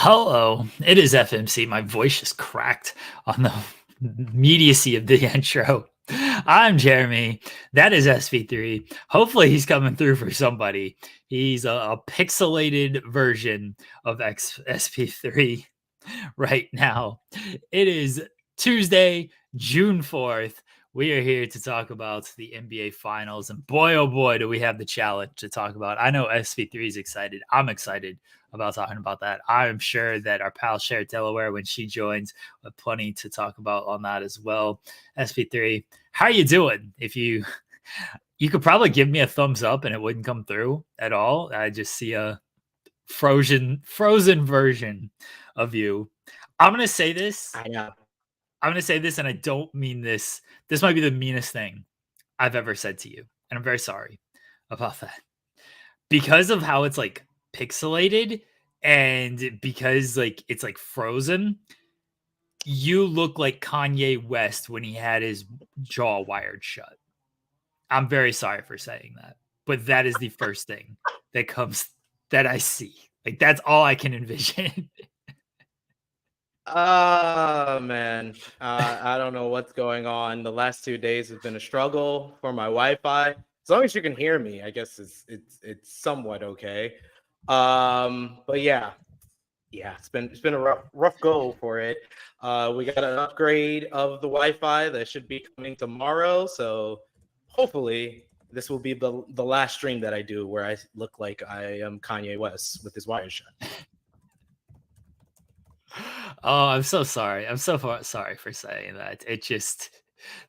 Hello, it is FMC. My voice just cracked on the immediacy of the intro. I'm Jeremy. That is SP3. Hopefully, he's coming through for somebody. He's a pixelated version of SP3 right now. It is Tuesday, June 4th. We are here to talk about the NBA Finals. And boy, oh boy, do we have the challenge to talk about. I know SP3 is excited. I'm excited about talking about that. I'm sure that our pal Cher Delaware, when she joins, will have plenty to talk about on that as well. SP3, how are you doing? If you could probably give me a thumbs up and it wouldn't come through at all. I just see a frozen version of you. I'm gonna say this. I know. I'm gonna say this, and I don't mean this. This might be the meanest thing I've ever said to you, and I'm very sorry about that. Because of how it's like pixelated and because like it's like frozen, you look like Kanye West when he had his jaw wired shut. I'm very sorry for saying that, but that is the first thing that I see. Like that's all I can envision. Oh man, I don't know what's going on. The last 2 days have been a struggle for my Wi-Fi. As long as you can hear me, I guess it's somewhat okay. But yeah, it's been a rough go for it. We got an upgrade of the Wi-Fi that should be coming tomorrow, so hopefully this will be the last stream that I do where I look like I am Kanye West with his wires shut. Oh, I'm so sorry. I'm so sorry for saying that.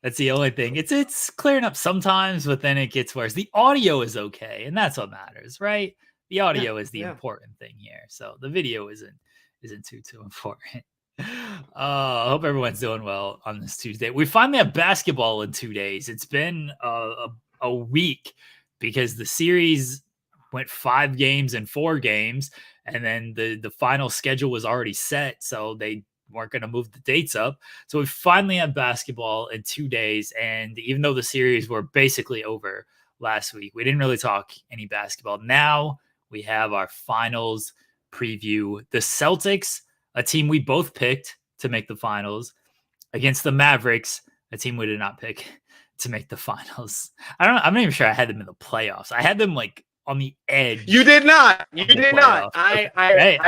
That's the only thing. It's clearing up sometimes, but then it gets worse. The audio is okay, and that's what matters, right? The audio is the important thing here. So the video isn't too important. I hope everyone's doing well on this Tuesday. We finally have basketball in 2 days. It's been a week because the series went 5 games and 4 games. And then the final schedule was already set, so they weren't going to move the dates up. So we finally have basketball in 2 days. And even though the series were basically over last week, we didn't really talk any basketball. Now we have our finals preview. The Celtics, a team we both picked to make the finals, against the Mavericks, a team we did not pick to make the finals. I'm not even sure I had them in the playoffs. I had them like on the edge. You did not. You did not. I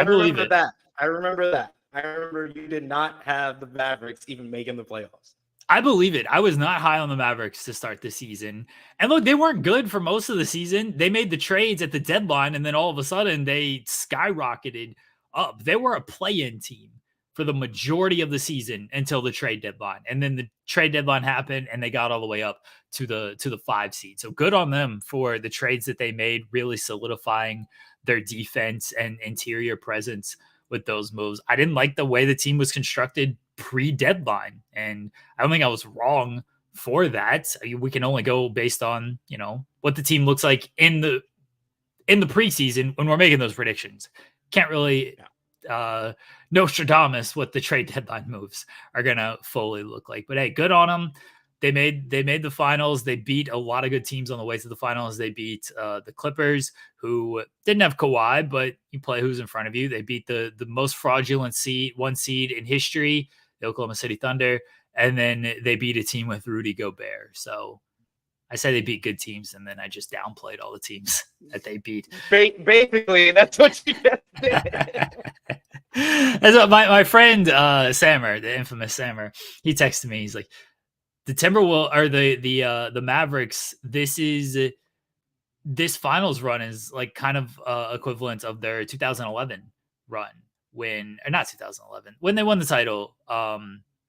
remember that. I remember that. I remember you did not have the Mavericks even making the playoffs. I believe it. I was not high on the Mavericks to start the season. And look, they weren't good for most of the season. They made the trades at the deadline, and then all of a sudden they skyrocketed up. They were a play-in team for the majority of the season until the trade deadline. And then the trade deadline happened and they got all the way up to the 5 seed. So good on them for the trades that they made, really solidifying their defense and interior presence with those moves. I didn't like the way the team was constructed pre-deadline, and I don't think I was wrong for that. We can only go based on, what the team looks like in the preseason when we're making those predictions. Can't really Nostradamus what the trade deadline moves are gonna fully look like. But hey, good on them. They made the finals. They beat a lot of good teams on the way to the finals. They beat the Clippers, who didn't have Kawhi, but you play who's in front of you. They beat the most fraudulent one seed in history, the Oklahoma City Thunder, and then they beat a team with Rudy Gobert. So I said they beat good teams, and then I just downplayed all the teams that they beat. Basically, that's what you just did. That's what my friend Sammer, the infamous Sammer, he texted me. He's like, the Timberwolves or the Mavericks. This finals run is like kind of equivalent of their 2011 run not 2011 when they won the title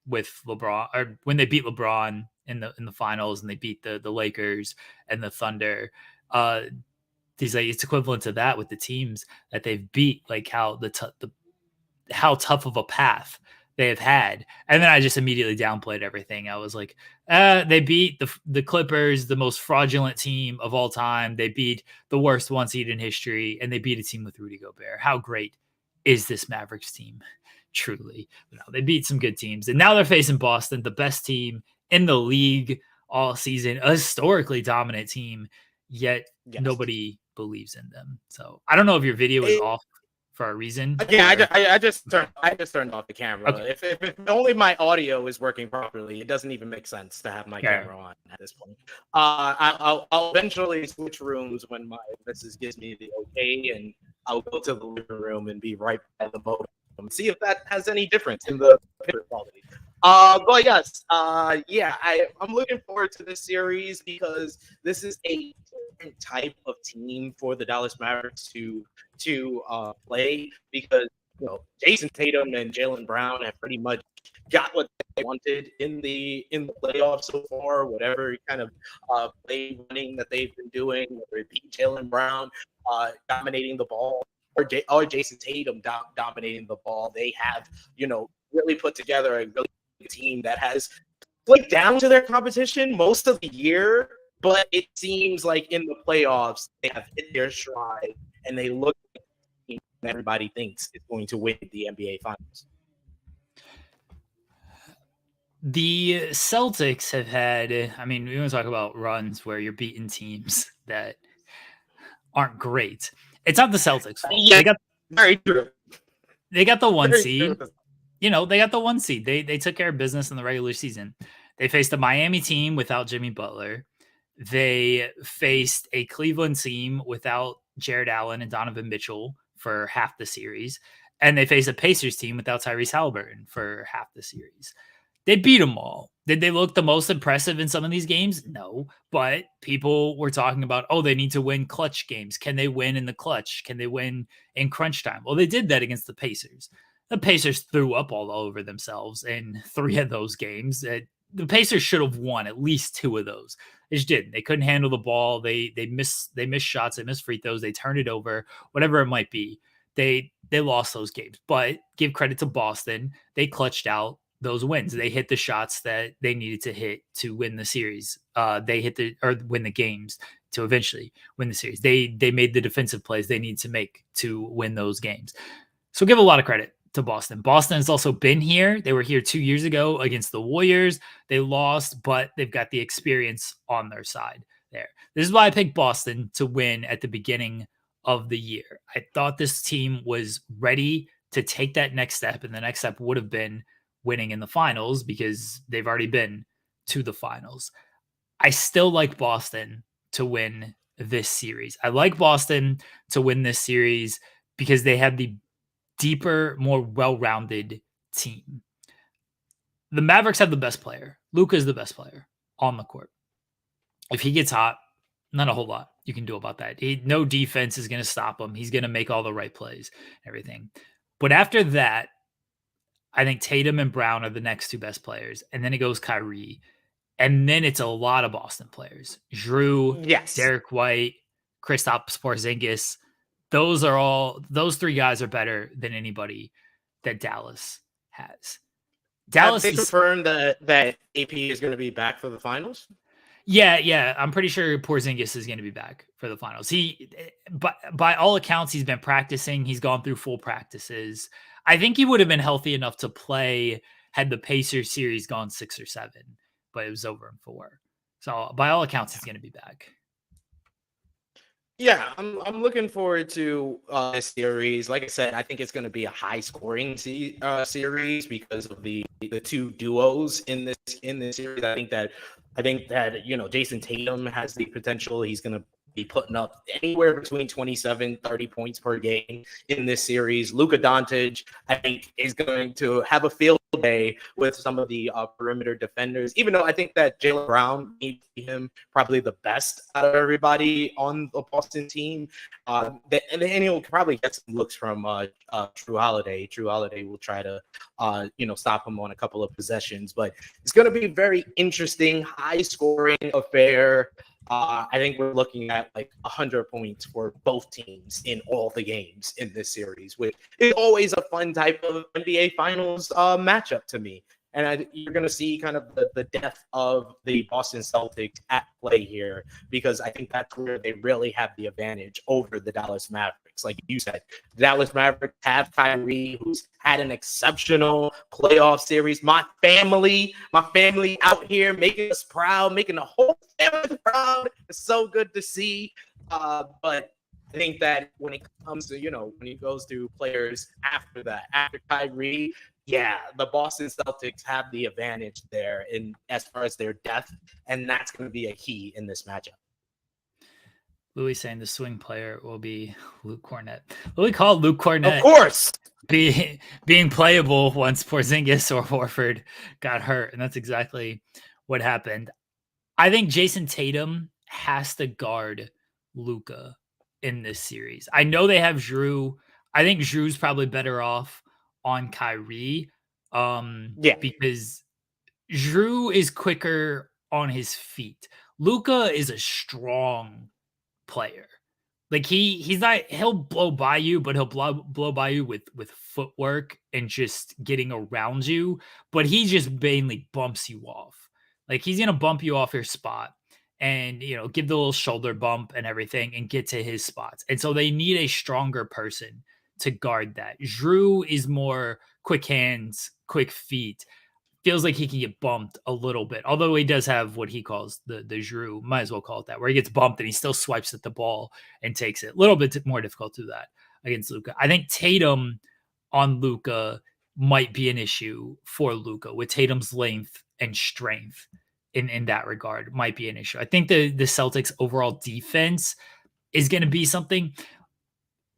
with LeBron, or when they beat LeBron in the finals and they beat the Lakers and the Thunder. He's like, it's equivalent to that with the teams that they've beat, like how how tough of a path they have had. And then I just immediately downplayed everything. I was like, they beat the Clippers, the most fraudulent team of all time. They beat the worst 1 seed in history, and they beat a team with Rudy Gobert. How great is this Mavericks team? Truly. No, they beat some good teams. And now they're facing Boston, the best team in the league all season, a historically dominant team, yet nobody believes in them. So I don't know if your video is off for a reason? Yeah, I just turned off the camera. Okay. If only my audio is working properly, it doesn't even make sense to have my Yeah. camera on at this point. I'll eventually switch rooms when my missus gives me the okay, and I'll go to the living room and be right by the modem and see if that has any difference in the picture quality. But yes, yeah, I'm looking forward to this series because this is a different type of team for the Dallas Mavericks to play, because Jason Tatum and Jaylen Brown have pretty much got what they wanted in the playoffs so far. Whatever kind of play running that they've been doing, whether it be Jaylen Brown dominating the ball or Jason Tatum dominating the ball, they have really put together a really good team that has played down to their competition most of the year. But it seems like in the playoffs they have hit their stride and they look like the team everybody thinks is going to win the NBA Finals. The Celtics have had, I mean, we want to talk about runs where you're beating teams that aren't great. It's not the Celtics' fault. Yeah, very true. They got the one Very seed. true. They got the one seed. They took care of business in the regular season. They faced a Miami team without Jimmy Butler. They faced a Cleveland team without Jared Allen and Donovan Mitchell for half the series. And they faced a Pacers team without Tyrese Halliburton for half the series. They beat them all. Did they look the most impressive in some of these games? No. But people were talking about, they need to win clutch games. Can they win in the clutch? Can they win in crunch time? Well, they did that against the Pacers. The Pacers threw up all over themselves in 3 of those games. The Pacers should have won at least 2 of those. They just didn't. They couldn't handle the ball. They missed shots. They missed free throws. They turned it over. Whatever it might be. They lost those games. But give credit to Boston. They clutched out those wins. They hit the shots that they needed to hit to win the series. They win the games to eventually win the series. They made the defensive plays they need to make to win those games. So give a lot of credit to Boston. Boston has also been here. They were here 2 years ago against the Warriors. They lost, but they've got the experience on their side there. This is why I picked Boston to win at the beginning of the year. I thought this team was ready to take that next step, and the next step would have been winning in the finals because they've already been to the finals. I still like Boston to win this series. I like Boston to win this series because they have the deeper, more well-rounded team. The Mavericks have the best player. Luka is the best player on the court. If he gets hot, not a whole lot you can do about that. No defense is going to stop him. He's going to make all the right plays, everything. But after that, I think Tatum and Brown are the next 2 best players. And then it goes Kyrie. And then it's a lot of Boston players. Drew, yes, Derek White, Kristaps Porzingis. Those 3 guys are better than anybody that Dallas has. Dallas have they confirmed that AP is going to be back for the finals? Yeah. I'm pretty sure Porzingis is going to be back for the finals. By all accounts, he's been practicing. He's gone through full practices. I think he would have been healthy enough to play had the Pacers series gone 6 or 7, but it was over in 4. So by all accounts, he's going to be back. Yeah, I'm looking forward to this series. Like I said, I think it's going to be a high scoring series because of the 2 duos in this series. I think that Jason Tatum has the potential. He's going to be putting up anywhere between 27, 30 points per game in this series. Luka Doncic, I think, is going to have a field day with some of the perimeter defenders, even though I think that Jaylen Brown needs to be him probably the best out of everybody on the Boston team. And he'll probably get some looks from Drew Holiday. Drew Holiday will try to stop him on a couple of possessions, but it's going to be a very interesting, high scoring affair. I think we're looking at like 100 points for both teams in all the games in this series, which is always a fun type of NBA Finals matchup to me. And you're going to see kind of the depth of the Boston Celtics at play here, because I think that's where they really have the advantage over the Dallas Mavericks. Like you said, the Dallas Mavericks have Kyrie, who's had an exceptional playoff series. My family out here making us proud, making the whole family proud. It's so good to see. But I think that when it comes to, when it goes to players after that, after Kyrie, yeah, the Boston Celtics have the advantage there in as far as their depth, and that's going to be a key in this matchup. Louis saying the swing player will be Luke Cornett. Louis called Luke Cornett, of course, being playable once Porzingis or Horford got hurt, and that's exactly what happened. I think Jason Tatum has to guard Luka in this series. I know they have Jrue. I think Jrue's probably better off on Kyrie, because Jrue is quicker on his feet. Luka is a strong player. Like he's not, he'll blow by you, but he'll blow by you with footwork and just getting around you. But he just mainly bumps you off. Like he's gonna bump you off your spot and give the little shoulder bump and everything and get to his spots. And so they need a stronger person to guard that. Jrue is more quick hands, quick feet. Feels like he can get bumped a little bit, although he does have what he calls the Jrue, might as well call it that, where he gets bumped and he still swipes at the ball and takes it. A little bit more difficult to do that against Luka. I think Tatum on Luka might be an issue for Luka with Tatum's length and strength in that regard might be an issue. I think the Celtics overall defense is going to be something.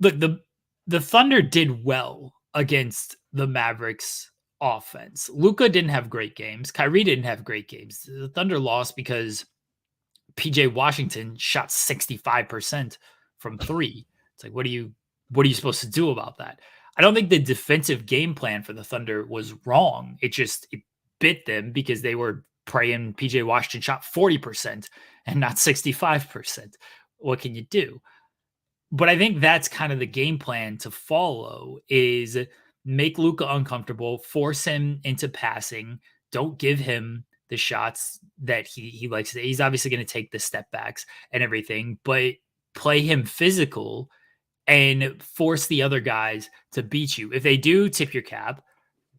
Look, the Thunder did well against the Mavericks offense. Luka didn't have great games. Kyrie didn't have great games. The Thunder lost because PJ Washington shot 65% from 3. It's like, what are you supposed to do about that? I don't think the defensive game plan for the Thunder was wrong. It bit them because they were praying PJ Washington shot 40% and not 65%. What can you do? But I think that's kind of the game plan to follow is make Luka uncomfortable, force him into passing, don't give him the shots that he likes. He's obviously going to take the step backs and everything, but play him physical and force the other guys to beat you. If they do, tip your cap,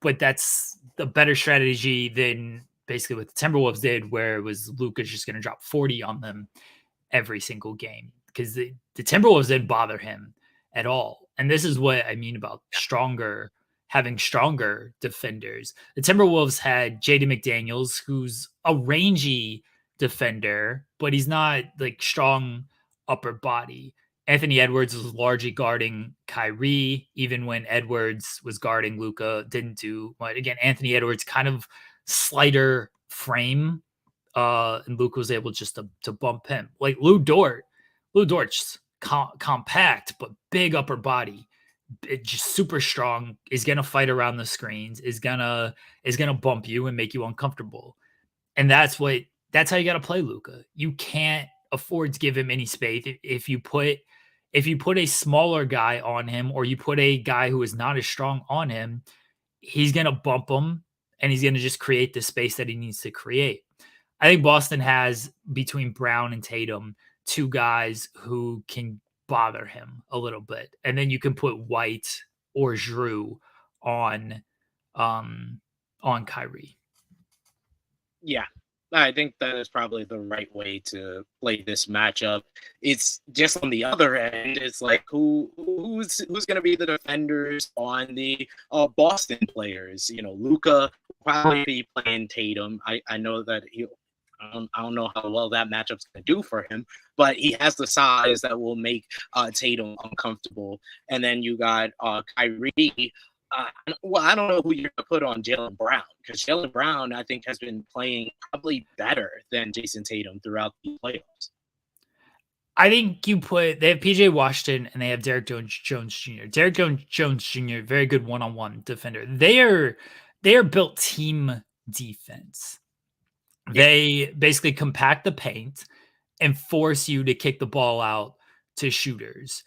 but that's the better strategy than basically what the Timberwolves did, where it was Luka just going to drop 40 on them every single game, because the Timberwolves didn't bother him at all. And this is what I mean about having stronger defenders. The Timberwolves had Jaden McDaniels, who's a rangy defender, but he's not like strong upper body. Anthony Edwards was largely guarding Kyrie, even when Edwards was guarding Luka, didn't do much. Again, Anthony Edwards kind of slighter frame, and Luka was able just to bump him. Like Lou Dort's compact but big upper body, just super strong, is gonna fight around the screens, is gonna bump you and make you uncomfortable. And that's how you got to play Luka. You can't afford to give him any space. If you put a smaller guy on him, or you put a guy who is not as strong on him, he's gonna bump him and he's gonna just create the space that he needs to create. I think Boston has, between Brown and Tatum, 2 guys who can bother him a little bit. And then you can put White or Jrue on Kyrie. Yeah, I think that is probably the right way to play this matchup. It's just on the other end, it's like who's going to be the defenders on the Boston players? Luka probably be playing Tatum. I know that I don't know how well that matchup's going to do for him, but he has the size that will make Tatum uncomfortable. And then you got Kyrie. I don't know who you're going to put on Jaylen Brown, because Jaylen Brown, I think, has been playing probably better than Jason Tatum throughout the playoffs. I think they have PJ Washington and they have Derrick Jones Jr. Derrick Jones Jr., very good one-on-one defender. They are built team defense. They basically compact the paint and force you to kick the ball out to shooters.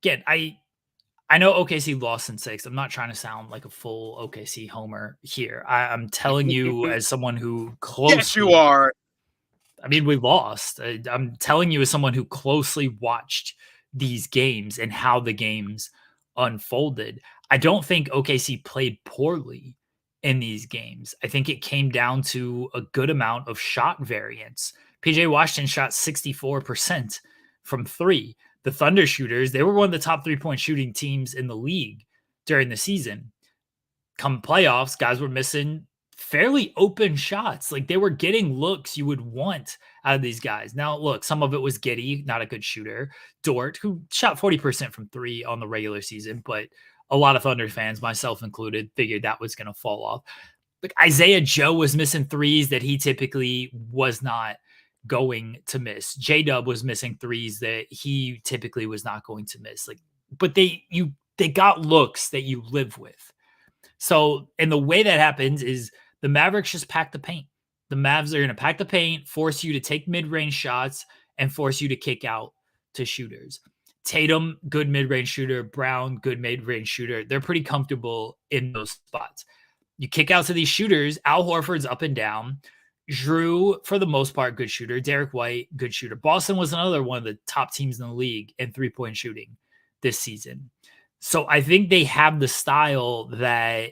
Again, I know OKC lost in 6. I'm not trying to sound like a full OKC homer here. I'm telling you as someone who closely... Yes, you are. I mean, we lost. I'm telling you as someone who closely watched these games and how the games unfolded. I don't think OKC played poorly in these games. I think it came down to a good amount of shot variance. PJ Washington shot 64% from 3. the Thunder shooters, they were one of the top 3-point shooting teams in the league during the season. Come playoffs, guys were missing fairly open shots. Like, they were getting looks you would want out of these guys. Now, look, some of it was Giddey, not a good shooter. Dort, who shot 40% from 3 on the regular season, but a lot of Thunder fans, myself included, figured that was going to fall off. Like, Isaiah Joe was missing threes that he typically was not going to miss. J-Dub was missing threes that he typically was not going to miss. Like, but they got looks that you live with. So, and the way that happens is the Mavericks just pack the paint. The Mavs are going to pack the paint, force you to take mid-range shots, and force you to kick out to shooters. Tatum, good mid-range shooter. Brown, good mid-range shooter. They're pretty comfortable in those spots. You kick out to these shooters. Al Horford's up and down. Drew, for the most part, good shooter. Derek White, good shooter. Boston was another one of the top teams in the league in three-point shooting this season. So I think they have the style that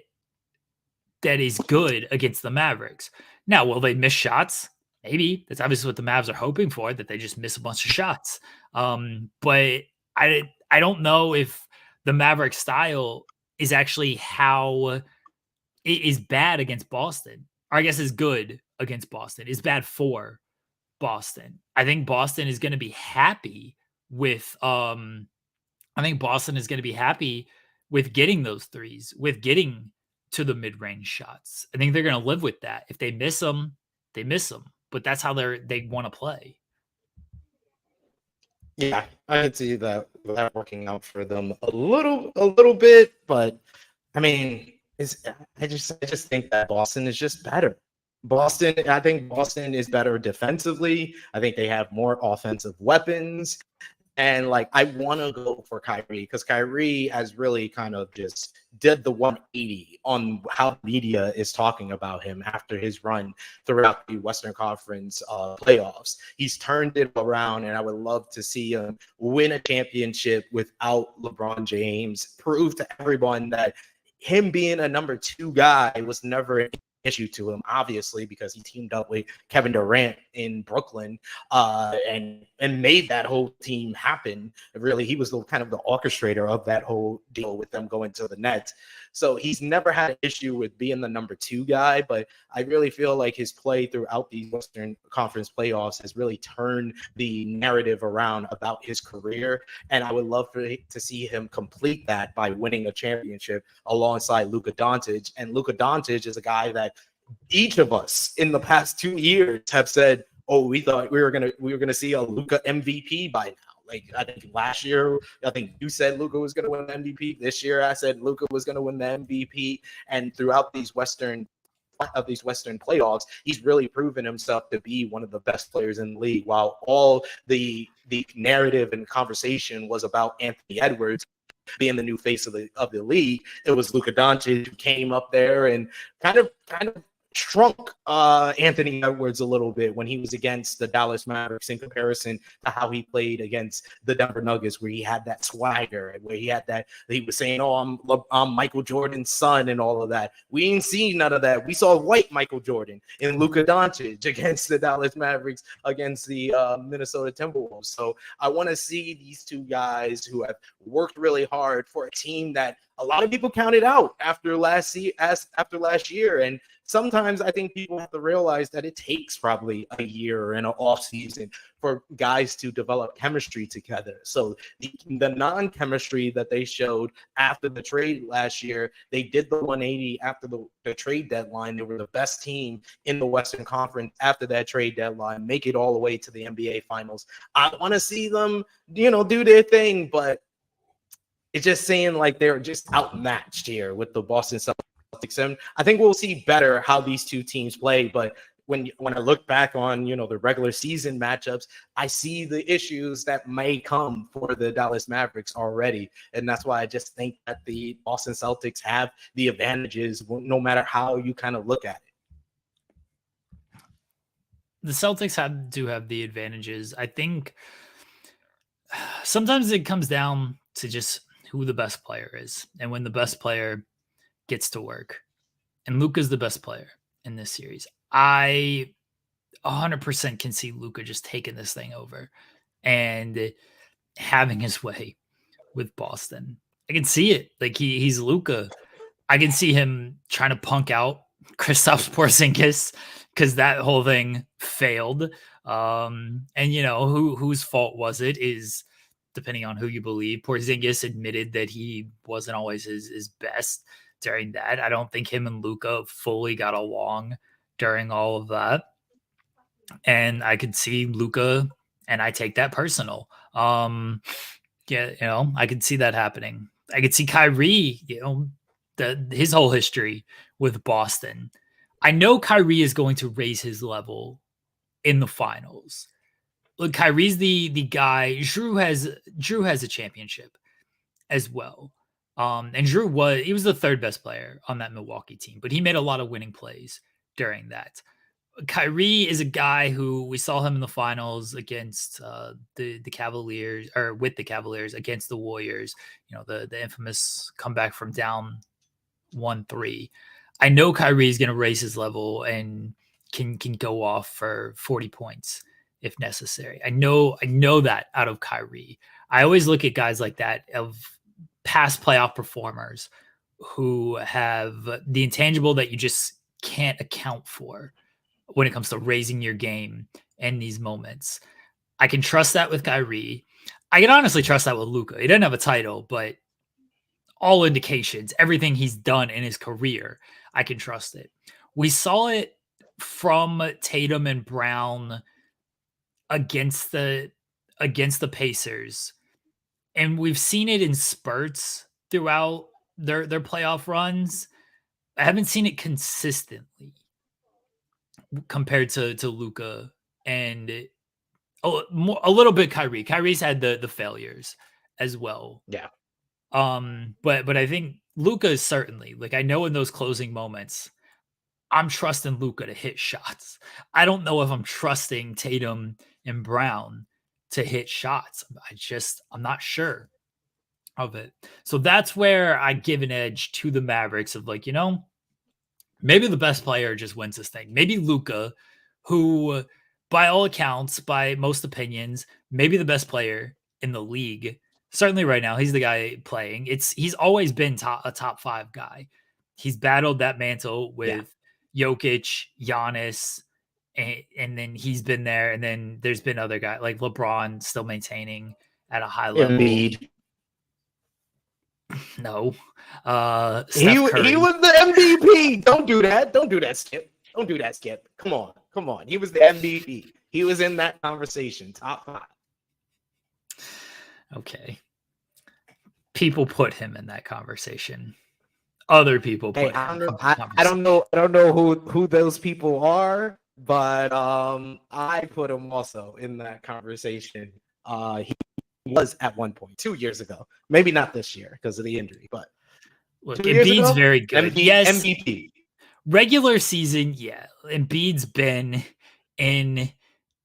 is good against the Mavericks. Now, will they miss shots? Maybe. That's obviously what the Mavs are hoping for, that they just miss a bunch of shots. But I don't know if the Maverick style is actually how it is bad against Boston. Or I guess is good against Boston. Is bad for Boston. I think Boston is going to be happy with getting those threes, with getting to the mid-range shots. I think they're going to live with that. If they miss them, they miss them. But that's how they want to play. Yeah, I can see that working out for them a little bit, but I mean, I just think that Boston is just better. I think Boston is better defensively. I think they have more offensive weapons. And like, I want to go for Kyrie because Kyrie has really kind of just did the 180 on how media is talking about him after his run throughout the Western Conference playoffs. He's turned it around, and I would love to see him win a championship without LeBron James, prove to everyone that him being a number 2 guy was never an issue to him, obviously, because he teamed up with Kevin Durant in Brooklyn and made that whole team happen. Really, he was kind of the orchestrator of that whole deal with them going to the Nets. So he's never had an issue with being the number 2 guy, but I really feel like his play throughout the Western Conference playoffs has really turned the narrative around about his career. And I would love to see him complete that by winning a championship alongside Luka Doncic. And Luka Doncic is a guy that each of us in the past 2 years have said, oh, we thought we were gonna see a Luka MVP by now. Like, I think last year, I think you said Luka was going to win the MVP. This year, I said Luka was going to win the MVP. And throughout these Western playoffs, he's really proven himself to be one of the best players in the league. While all the narrative and conversation was about Anthony Edwards being the new face of the league, it was Luka Doncic who came up there and kind of shrunk Anthony Edwards a little bit when he was against the Dallas Mavericks in comparison to how he played against the Denver Nuggets, where he had that swagger, where he was saying, oh, I'm Michael Jordan's son and all of that. We ain't seen none of that. We saw white Michael Jordan in Luka Doncic against the Dallas Mavericks, against the Minnesota Timberwolves. So I want to see these two guys who have worked really hard for a team that a lot of people counted out after last year. And sometimes I think people have to realize that it takes probably a year and an off season for guys to develop chemistry together. So the non-chemistry that they showed after the trade last year, they did the 180 after the trade deadline. They were the best team in the Western Conference after that trade deadline, make it all the way to the NBA Finals. I want to see them, do their thing, but it's just saying like they're just outmatched here with the Boston Celtics. And I think we'll see better how these two teams play. But when I look back on, the regular season matchups, I see the issues that may come for the Dallas Mavericks already. And that's why I just think that the Boston Celtics have the advantages no matter how you kind of look at it. The Celtics do have the advantages. I think sometimes it comes down to just who the best player is and when the best player gets to work. And Luka's the best player in this series. I 100% can see Luka just taking this thing over. And having his way with Boston. I can see it. Like he's Luka. I can see him trying to punk out Kristaps Porzingis because that whole thing failed. And whose fault was it? Is depending on who you believe. Porzingis admitted that he wasn't always his best during that. I don't think him and Luka fully got along during all of that. And I could see Luka, and I take that personal. I could see that happening. I could see Kyrie, his whole history with Boston. I know Kyrie is going to raise his level in the finals. Look, Kyrie's the guy. Drew has a championship as well. And Drew was the third best player on that Milwaukee team, but he made a lot of winning plays during that. Kyrie is a guy who we saw him in the finals against the Cavaliers, or with the Cavaliers against the Warriors. The infamous comeback from down 1-3. I know Kyrie is going to raise his level and can go off for 40 points if necessary. I know that out of Kyrie. I always look at guys like that of past playoff performers who have the intangible that you just can't account for when it comes to raising your game in these moments. I can trust that with Kyrie. I can honestly trust that with Luka. He doesn't have a title, but all indications, everything he's done in his career, I can trust it. We saw it from Tatum and Brown against the Pacers, and we've seen it in spurts throughout their playoff runs. I haven't seen it consistently compared to Luka and a little bit Kyrie. Kyrie's had the failures as well. Yeah. But I think Luka is certainly, like, I know in those closing moments, I'm trusting Luka to hit shots. I don't know if I'm trusting Tatum and Brown to hit shots. I'm not sure of it. So that's where I give an edge to the Mavericks of, like, maybe the best player just wins this thing. Maybe Luka, who by all accounts, by most opinions, maybe the best player in the league. Certainly right now, he's the guy playing. He's always been a top 5 guy. He's battled that mantle with Jokic, Giannis, and then he's been there. And then there's been other guys like LeBron still maintaining at a high level. Embiid. No. He was the MVP. Don't do that. Don't do that, Skip. Don't do that, Skip. Come on. He was the MVP. He was in that conversation. Top 5. Okay. People put him in that conversation. Other people put him in that conversation. I don't know who those people are, but I put him also in that conversation. He was at one point 2 years ago. Maybe not this year because of the injury, but look, Embiid's very good. Yes, MVP. Regular season, yeah. Embiid's been in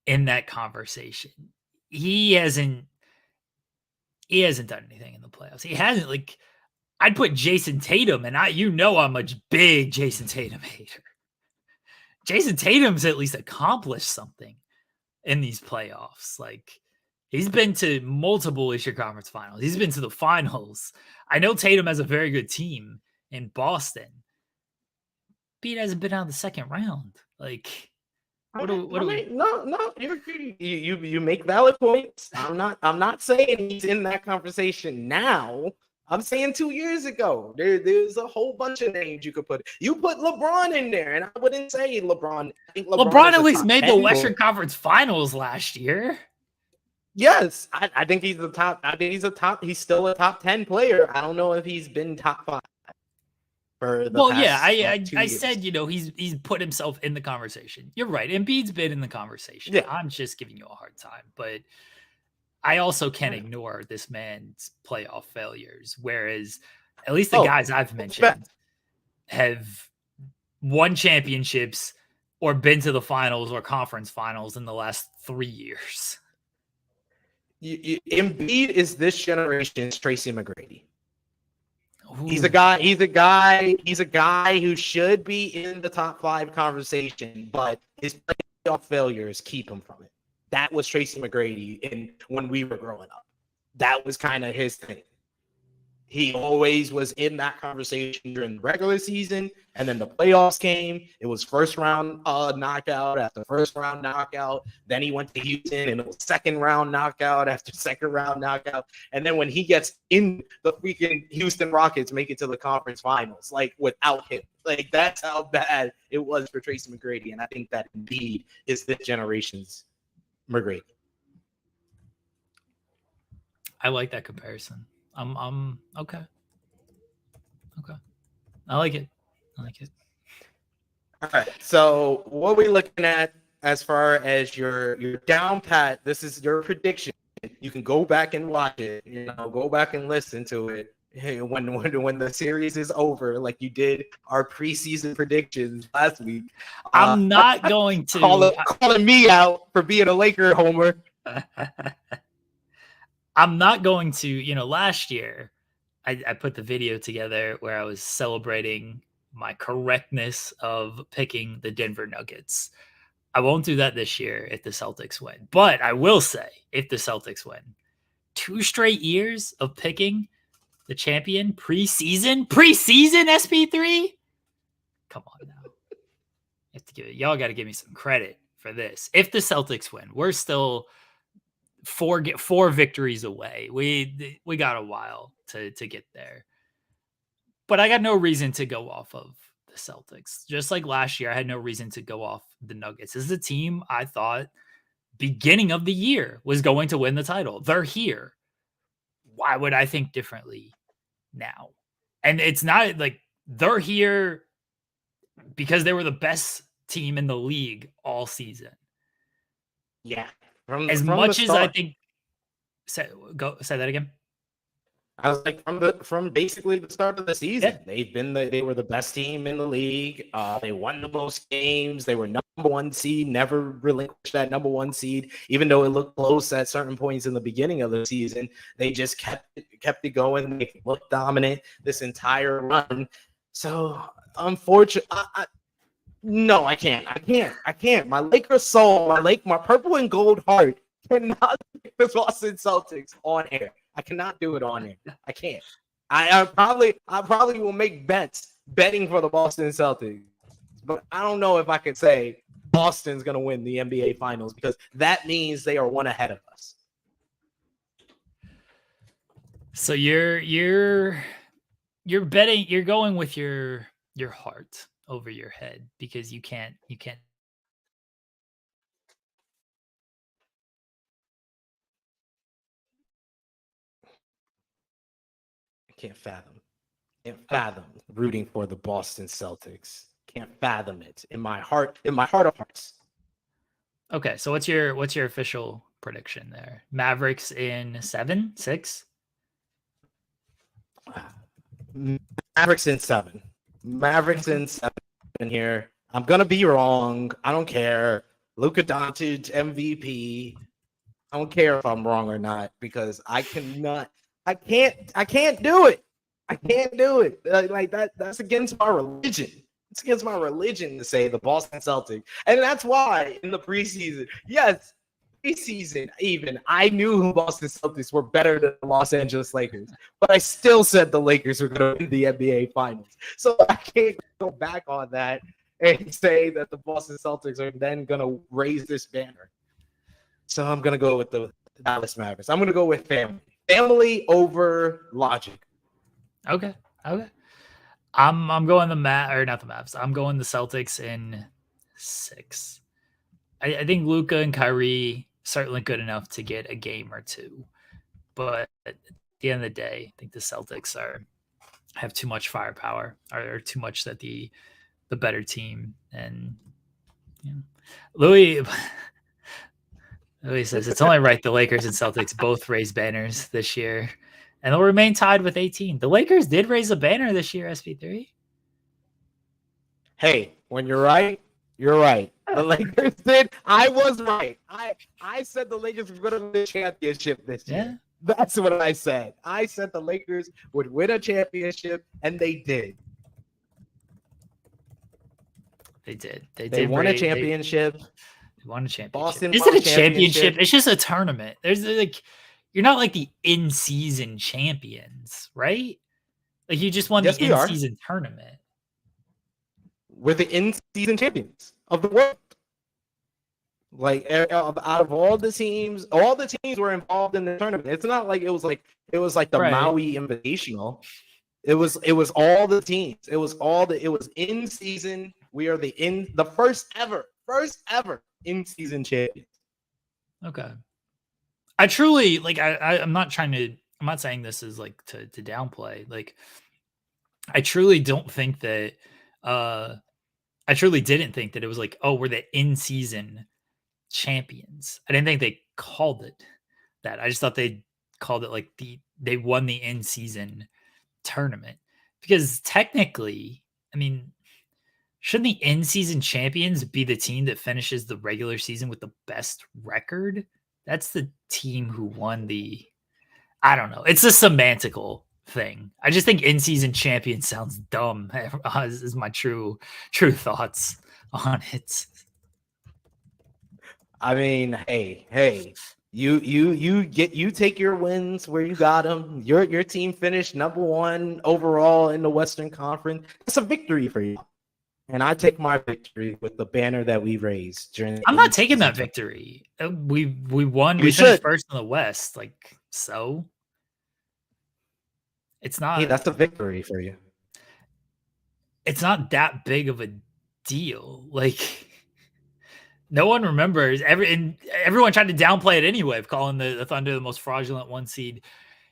that conversation. He hasn't done anything in the playoffs. He hasn't, like, I'd put Jason Tatum, and I'm a big Jason Tatum hater. Jason Tatum's at least accomplished something in these playoffs. Like, he's been to multiple Eastern Conference finals. He's been to the finals. I know Tatum has a very good team in Boston. Embiid hasn't been out of the second round. Like, No, you make valid points. I'm not saying he's in that conversation now. I'm saying 2 years ago. There's a whole bunch of names you could put. You put LeBron in there, and I wouldn't say LeBron. I think LeBron at least made the Western Conference Finals last year. Yes, I think he's the top. I think he's still a top 10 player. I don't know if he's been top 5. I said, he's put himself in the conversation. You're right. Embiid's been in the conversation. Yeah. I'm just giving you a hard time, but I also can't ignore this man's playoff failures. Whereas at least the guys I've mentioned have won championships or been to the finals or conference finals in the last 3 years. Embiid is this generation's Tracy McGrady. Ooh. He's a guy who should be in the top 5 conversation, but his playoff failures keep him from it. That was Tracy McGrady when we were growing up. that was kind of his thing. He always was in that conversation during the regular season, and then the playoffs came. It was first round knockout after first round knockout. Then he went to Houston, and it was second round knockout after second round knockout. And then when he gets in, the freaking Houston Rockets make it to the conference finals, like without him. Like that's how bad it was for Tracy McGrady. And I think that indeed is this generation's McGrady. I like that comparison. Okay. Okay. I like it. All right. So what are we looking at as far as your down pat? This is your prediction. You can go back and watch it. Go back and listen to it. Hey, when the series is over, like you did our preseason predictions last week. I'm not going to calling me out for being a Laker homer. I'm not going to, last year I put the video together where I was celebrating my correctness of picking the Denver Nuggets. I won't do that this year if the Celtics win. But I will say, if the Celtics win, 2 straight years of picking the champion preseason SP3? Come on now. Y'all got to give me some credit for this. If the Celtics win, we're still four victories away. We got a while to get there. But I got no reason to go off of the Celtics. Just like last year, I had no reason to go off the Nuggets. This is a team I thought beginning of the year was going to win the title. They're here. Why would I think differently now? And it's not like they're here because they were the best team in the league all season. Yeah. As much as I think, say that again. I was like, from basically the start of the season, they were the best team in the league. They won the most games. They were number 1 seed, never relinquished that number 1 seed, even though it looked close at certain points in the beginning of the season. They just kept it going. They looked dominant this entire run. So unfortunately, no, I can't. My Lakers soul, my purple and gold heart cannot pick the Boston Celtics on air. I cannot do it on air. I can't. I probably will make betting for the Boston Celtics, but I don't know if I could say Boston's gonna win the NBA Finals because that means they are 1 ahead of us. So you're betting. You're going with your heart over your head because you can't I can't fathom rooting for the Boston Celtics. Can't fathom it in my heart of hearts. Okay, so what's your official prediction there? Mavericks in 7, 6? Mavericks in 7. Mavericks in 7 here. I'm gonna be wrong. I don't care. Luka Doncic MVP. I don't care if I'm wrong or not because I can't do it. I can't do it. Like that's against my religion. It's against my religion to say the Boston Celtics. And that's why in the preseason, even, I knew who Boston Celtics were better than the Los Angeles Lakers. But I still said the Lakers were going to win the NBA Finals. So I can't go back on that and say that the Boston Celtics are then going to raise this banner. So I'm going to go with the Dallas Mavericks. I'm going to go with family. Family over logic. Okay. I'm going not the Mavs. I'm going the Celtics in 6. I think Luka and Kyrie certainly good enough to get a game or 2, but at the end of the day, I think the Celtics have too much firepower, or too much that the better team. And Louis says it's only right the Lakers and Celtics both raise banners this year, and they'll remain tied with 18. The Lakers did raise a banner this year, SP3. Hey, when you're right, you're right. The Lakers did. I was right. I said the Lakers were going to win the championship this year. That's what I said. I said the Lakers would win a championship, and they did. They did. They won a championship. They won a championship. Boston Is it a championship? It's just a tournament. There's like you're not like the in-season champions, right? Like you just won Yes, the we are. in-season tournament. We're the in-season champions of the world. Like out of all the teams were involved in the tournament. It's not like it was like the Right. Maui Invitational. It was all the teams. It was in season. We are the first ever in season champions. Okay. I truly like I'm not saying this is like to downplay. Like I truly don't think that I truly didn't think that it was like, oh, we're the in-season champions. I didn't think they called it that. I just thought they called it like they won the in-season tournament. Because technically, I mean, shouldn't the in-season champions be the team that finishes the regular season with the best record? That's the team who won the I don't know. It's a semantical thing. I just think in-season champion sounds dumb. Is my true thoughts on it. I mean, hey, you take your wins where you got them. Your team finished number 1 overall in the Western Conference. It's a victory for you. And I take my victory with the banner that we raised during. I'm not taking that victory. We won. We finished first in the West. Like so. It's not. Hey, that's a victory for you. It's not that big of a deal. Like no one remembers. Everyone tried to downplay it anyway of calling the Thunder the most fraudulent 1 seed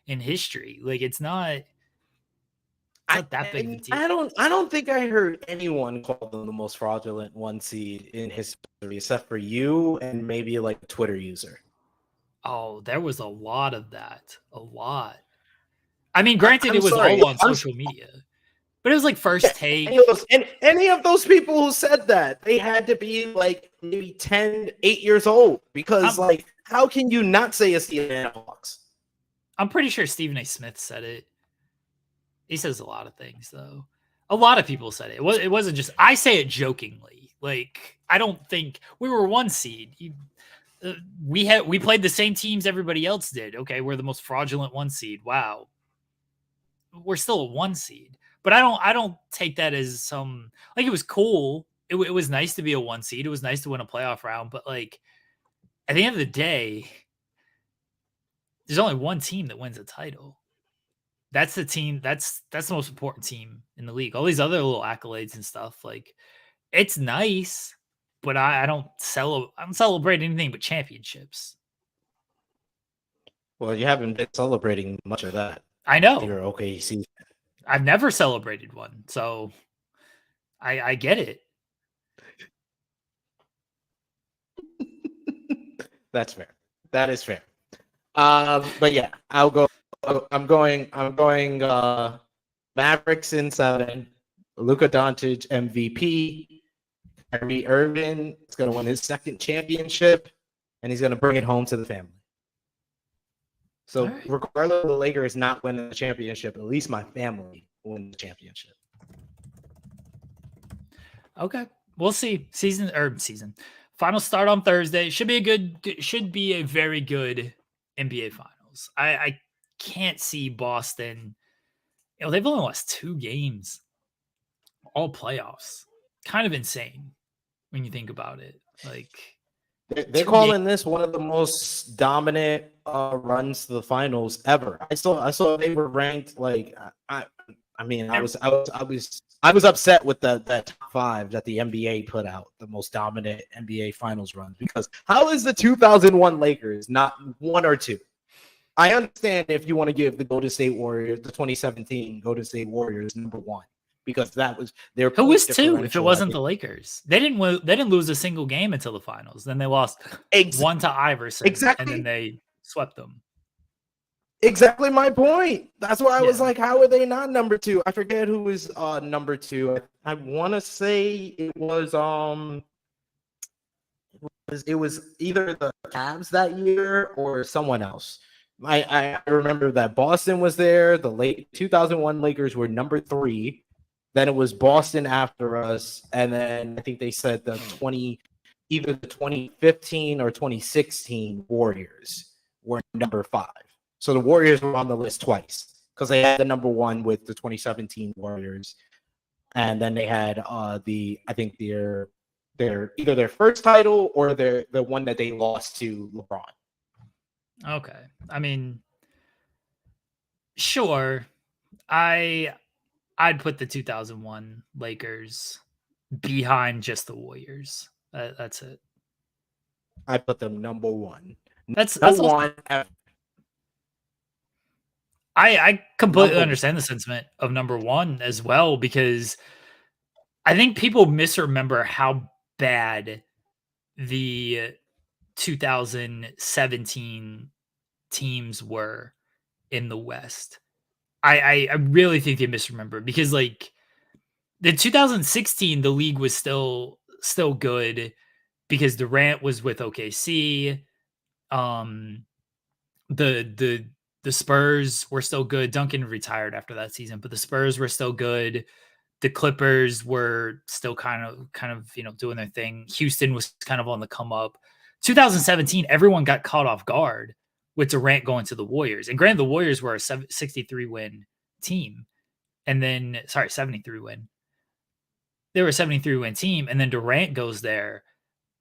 in history. Like it's not that big of a deal. I don't think I heard anyone call them the most fraudulent 1 seed in history except for you and maybe like a Twitter user. Oh, there was a lot of that. A lot. I mean, granted, it was all on social media, but it was like first take. Any of those people who said that, they had to be like maybe 8 years old because like, how can you not say it's the Atlanta Hawks? I'm pretty sure Stephen A. Smith said it. He says a lot of things, though. A lot of people said it. It wasn't just I say it jokingly. Like I don't think we were 1 seed. We played the same teams everybody else did. Okay, we're the most fraudulent 1 seed. Wow. We're still a 1 seed, but I don't take that as some like it was cool. It was nice to be a 1 seed. It was nice to win a playoff round, but like at the end of the day, there's only 1 team that wins a title. That's the team. That's the most important team in the league. All these other little accolades and stuff, like it's nice, but I don't celebrate anything but championships. Well, you haven't been celebrating much of that. I know. You're OKC. I've never celebrated one, so I get it. That's fair. That is fair. But yeah, I'm going Mavericks in 7. Luka Doncic MVP. Kyrie Irving is going to win his 2nd championship, and he's going to bring it home to the family. So regardless of the Lakers not winning the championship, at least my family will win the championship. Okay, we'll see. Season. Final start on Thursday. Should be a very good NBA Finals. I can't see Boston. They've only lost 2 games, all playoffs. Kind of insane when you think about it. Like they're calling this one of the most dominant runs to the finals ever. I saw they were ranked like I was upset with that top 5 that the NBA put out, the most dominant NBA Finals run, because how is the 2001 Lakers not 1 or 2? I understand if you want to give the Golden State Warriors, the 2017 Golden State Warriors, number 1, because that was their. Who was 2 if it wasn't the Lakers? They didn't lose a single game until the finals. Then they lost 1 to Iverson, and then they swept them. Exactly my point. That's why I was like, how are they not number 2? I forget who was number 2. I want to say it was either the Cavs that year or someone else. I remember that Boston was there. The late 2001 Lakers were number 3. Then it was Boston after us, and then I think they said either the 2015 or 2016 Warriors were number 5. So the Warriors were on the list twice because they had the number one with the 2017 Warriors, and then they had I think their either their first title or the one that they lost to LeBron. Okay. I mean, sure. I'd put the 2001 Lakers behind just the Warriors. That's it. I put them number one. That's Number also, one. I completely Number understand the sentiment of number one as well, because I think people misremember how bad the 2017 teams were in the West. I really think they misremember, because like the 2016, the league was still good because Durant was with OKC. The Spurs were still good. Duncan retired after that season, but the Spurs were still good. The Clippers were still kind of doing their thing. Houston was kind of on the come up. 2017, everyone got caught off guard with Durant going to the Warriors. And granted, the Warriors were a 63 win team. And then, 73 win. They were a 73 win team. And then Durant goes there.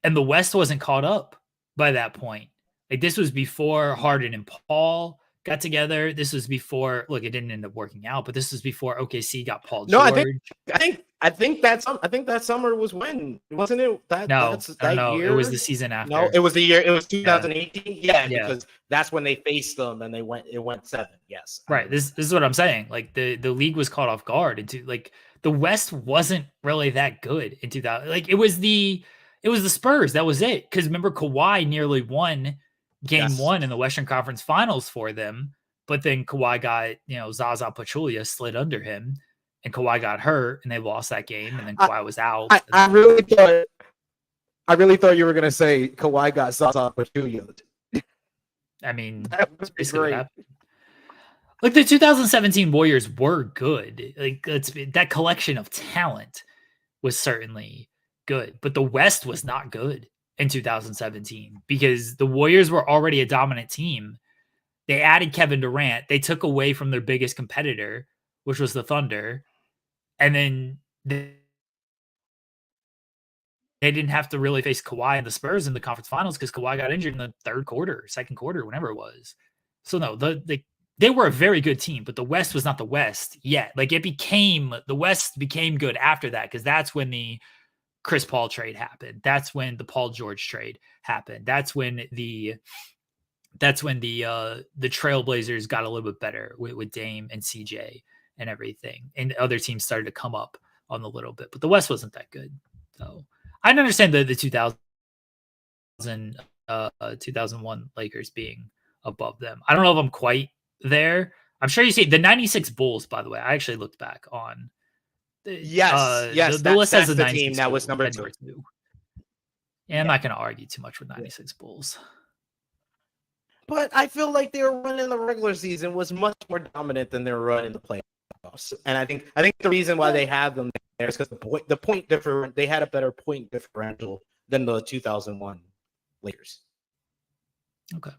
And the West wasn't caught up by that point. Like, this was before Harden and Paul got together. This was before, look, it didn't end up working out, but this was before OKC got Paul George. No, I think that summer was when, wasn't it? No, year? it was the season after. No, it was the year. It was 2018. Yeah, because that's when they faced them and it went 7. Yes, right. This is what I'm saying. Like, the league was caught off guard into, like, the West wasn't really that good in 2000. Like, it was the Spurs. That was it. Because remember, Kawhi nearly won Game 1 in the Western Conference Finals for them, but then Kawhi got, Zaza Pachulia slid under him, and Kawhi got hurt, and they lost that game, and then Kawhi was out. I really thought you were gonna say Kawhi got Zaza Pachulia. I mean, that's basically what happened. Like, the 2017 Warriors were good. Like, that collection of talent was certainly good, but the West was not good in 2017 because the Warriors were already a dominant team. They added Kevin Durant. They took away from their biggest competitor, which was the Thunder. And then they didn't have to really face Kawhi and the Spurs in the conference finals because Kawhi got injured in the second quarter, whenever it was. So no, they were a very good team, but the West was not the West yet. Like, the West became good after that, because that's when the Chris Paul trade happened. That's when the Paul George trade happened. That's when the Trailblazers got a little bit better with Dame and CJ and everything, and other teams started to come up on a little bit, but the West wasn't that good. So I didn't understand the 2001 Lakers being above them. I don't know if I'm quite there. I'm sure you see the 96 Bulls, by the way. I actually looked back on. Yes. The list has the team that was number 2. Yeah, I'm not going to argue too much with 96 Bulls. But I feel like their run in the regular season was much more dominant than their run in the playoffs. And I think the reason why they have them there is because the point difference, they had a better point differential than the 2001 Lakers. Okay.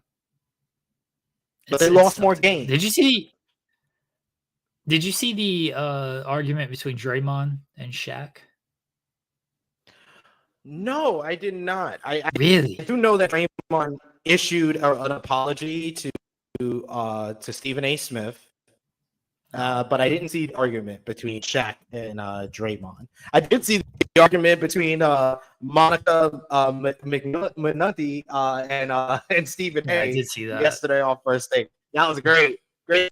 But they lost more games. Did you see the argument between Draymond and Shaq? No, I did not. I do know that Draymond issued an apology to Stephen A. Smith, but I didn't see the argument between Shaq and Draymond. I did see the argument between Monica McNulty and Stephen A. I did see that yesterday on First Take. That was great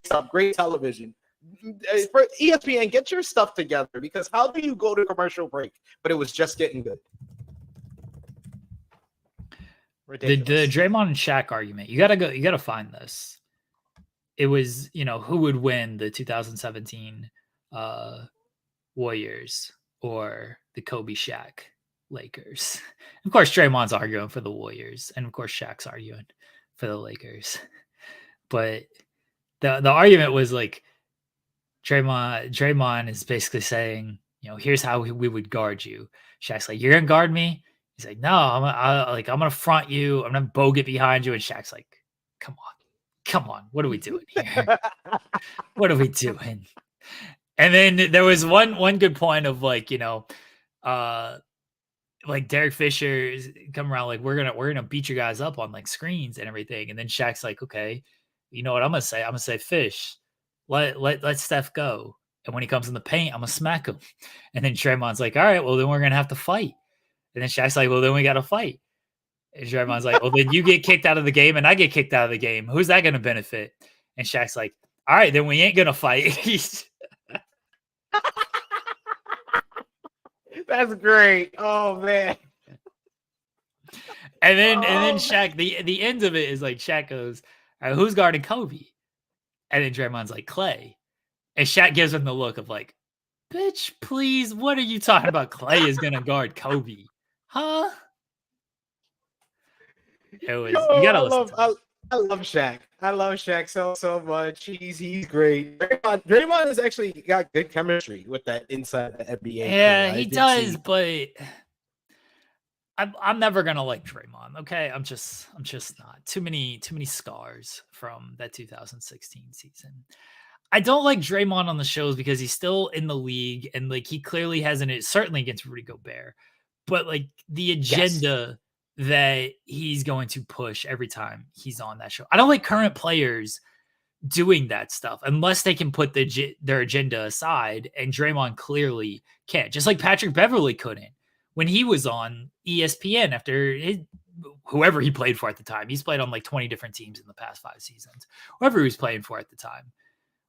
stuff, great television. For ESPN, get your stuff together, because how do you go to commercial break? But it was just getting good. Ridiculous. The Draymond and Shaq argument. You gotta find this. It was, who would win the 2017 Warriors or the Kobe Shaq Lakers. Of course, Draymond's arguing for the Warriors, and of course, Shaq's arguing for the Lakers. But the argument was like, Draymond is basically saying, here's how we would guard you. Shaq's like, you're gonna guard me? He's like, no, I'm gonna front you. I'm gonna bow get behind you. And Shaq's like, come on, come on, what are we doing here? What are we doing? And then there was one good point of like, like Derek Fisher come around like we're gonna beat you guys up on like screens and everything. And then Shaq's like, okay, you know what I'm gonna say? I'm gonna say Fish, let Steph go. And when he comes in the paint, I'm gonna smack him. And then Draymond's like, all right, well then we're gonna have to fight. And then Shaq's like, well then we gotta fight. And Draymond's like, well then you get kicked out of the game and I get kicked out of the game. Who's that gonna benefit? And Shaq's like, all right, then we ain't gonna fight. That's great. Oh man. And then Shaq, the end of it is like Shaq goes, all right, who's guarding Kobe? And then Draymond's like, Clay. And Shaq gives him the look of like, bitch, please, what are you talking about? Clay is gonna guard Kobe. Huh? It was you gotta listen. I love Shaq. I love Shaq so much. He's great. Draymond has actually got good chemistry with that inside the NBA. Yeah, he does, but I'm never gonna like Draymond. Okay, I'm just not. Too many scars from that 2016 season. I don't like Draymond on the shows because he's still in the league and like he clearly hasn't. Certainly against Rudy Gobert, but like the agenda that he's going to push every time he's on that show. I don't like current players doing that stuff unless they can put their agenda aside, and Draymond clearly can't. Just like Patrick Beverley couldn't when he was on ESPN after whoever he played for at the time. He's played on like 20 different teams in the past 5 seasons. Whoever he was playing for at the time.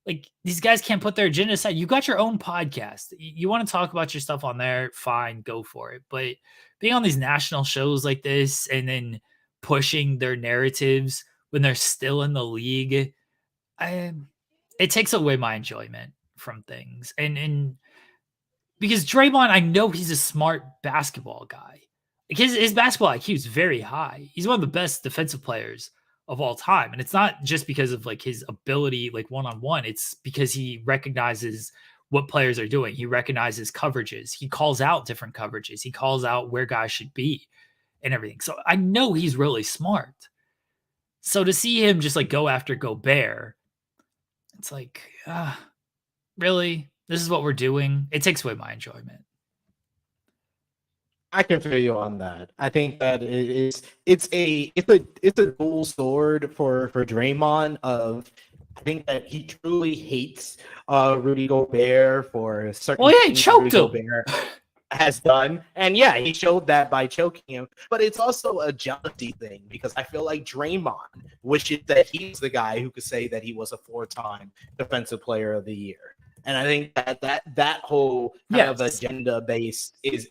Like these guys can't put their agenda aside. You got your own podcast. You want to talk about your stuff on there, fine, go for it. But being on these national shows like this and then pushing their narratives when they're still in the league, it takes away my enjoyment from things. And because Draymond, I know he's a smart basketball guy. Like his basketball IQ is very high. He's one of the best defensive players of all time. And it's not just because of like his ability, like one-on-one, it's because he recognizes what players are doing. He recognizes coverages. He calls out different coverages. He calls out where guys should be and everything. So I know he's really smart. So to see him just like go after Gobert, it's like, really? This is what we're doing? It takes away my enjoyment. I can feel you on that. I think that it's a dual sword for Draymond. I think that he truly hates Rudy Gobert for certain things choked him. Gobert has done, and yeah, he showed that by choking him. But it's also a jealousy thing because I feel like Draymond wishes that he's the guy who could say that he was a 4-time Defensive Player of the Year. And I think that whole kind of agenda base is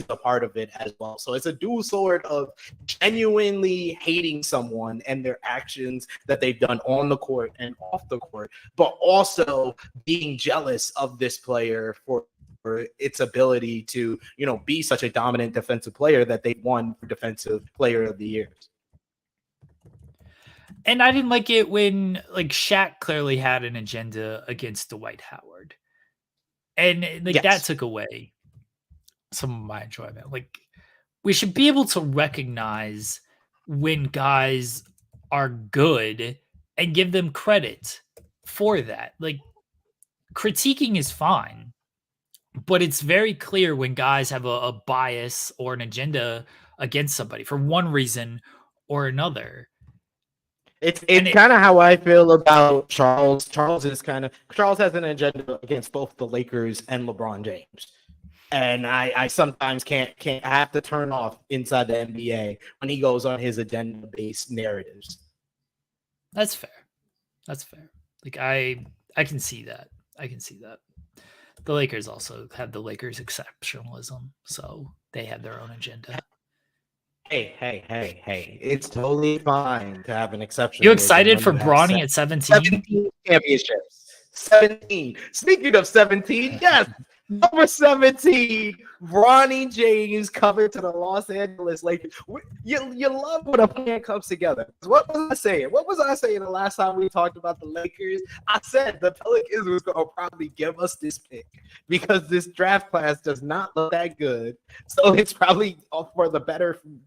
a part of it as well. So it's a dual sword of genuinely hating someone and their actions that they've done on the court and off the court, but also being jealous of this player for its ability to, be such a dominant defensive player that they won for Defensive Player of the Year. And I didn't like it when like Shaq clearly had an agenda against Dwight Howard. And like that took away some of my enjoyment. Like we should be able to recognize when guys are good and give them credit for that. Like critiquing is fine, but it's very clear when guys have a bias or an agenda against somebody for one reason or another. It's kind of how I feel about Charles. Charles has an agenda against both the Lakers and LeBron James. And I sometimes can't have to turn off inside the NBA when he goes on his agenda-based narratives. That's fair. Like I can see that. The Lakers also have the Lakers exceptionalism, so they have their own agenda. Hey. It's totally fine to have an exception. You excited for Bronny at 17? 17 championships. 17. Speaking of 17, yes. Number 17, Bronny James coming to the Los Angeles Lakers. You love when a plan comes together. What was I saying? The last time we talked about the Lakers? I said the Pelicans was going to probably give us this pick because this draft class does not look that good. So it's probably for the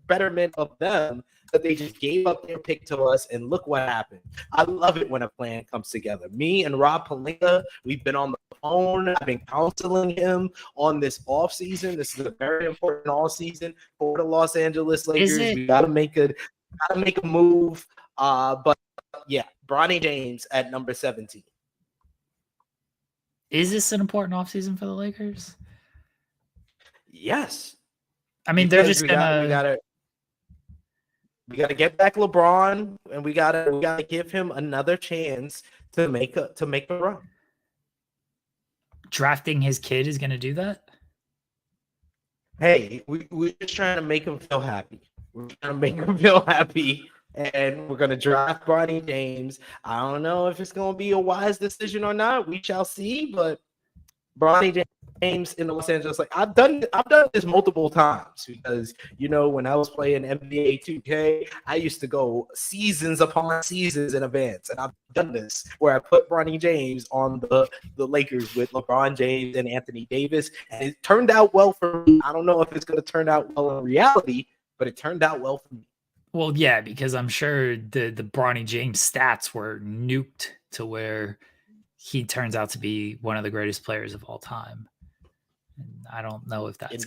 betterment of them that they just gave up their pick to us, and look what happened. I love it when a plan comes together. Me and Rob Pelinka, we've been on the phone. I've been counseling him on this off season. This is a very important off season for the Los Angeles Lakers. We gotta make a move. But yeah, Bronny James at number 17. Is this an important offseason for the Lakers? Yes. I mean, they're just we gotta get back LeBron, and we gotta give him another chance to make a run. Drafting his kid is gonna do that. Hey, we're just trying to make him feel happy. We're trying to make him feel happy, and we're gonna draft Bronny James. I don't know if it's gonna be a wise decision or not. We shall see. But Bronny James in Los Angeles, like I've done this multiple times, because when I was playing NBA 2K, I used to go seasons upon seasons in advance, and I've done this where I put Bronny James on the Lakers with LeBron James and Anthony Davis, and it turned out well for me. I don't know if it's going to turn out well in reality, but it turned out well for me. Well, yeah, because I'm sure the Bronny James stats were nuked to where he turns out to be one of the greatest players of all time. And I don't know if that's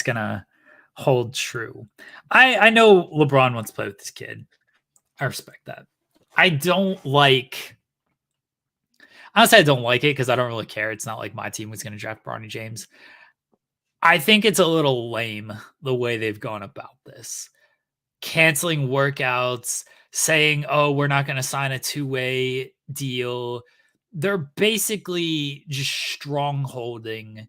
gonna hold true. I know LeBron wants to play with this kid. I respect that. Honestly, I don't like it because I don't really care. It's not like my team was going to draft Bronny James. I think it's a little lame the way they've gone about this. Canceling workouts, saying, oh, we're not going to sign a two-way deal. They're basically just strongholding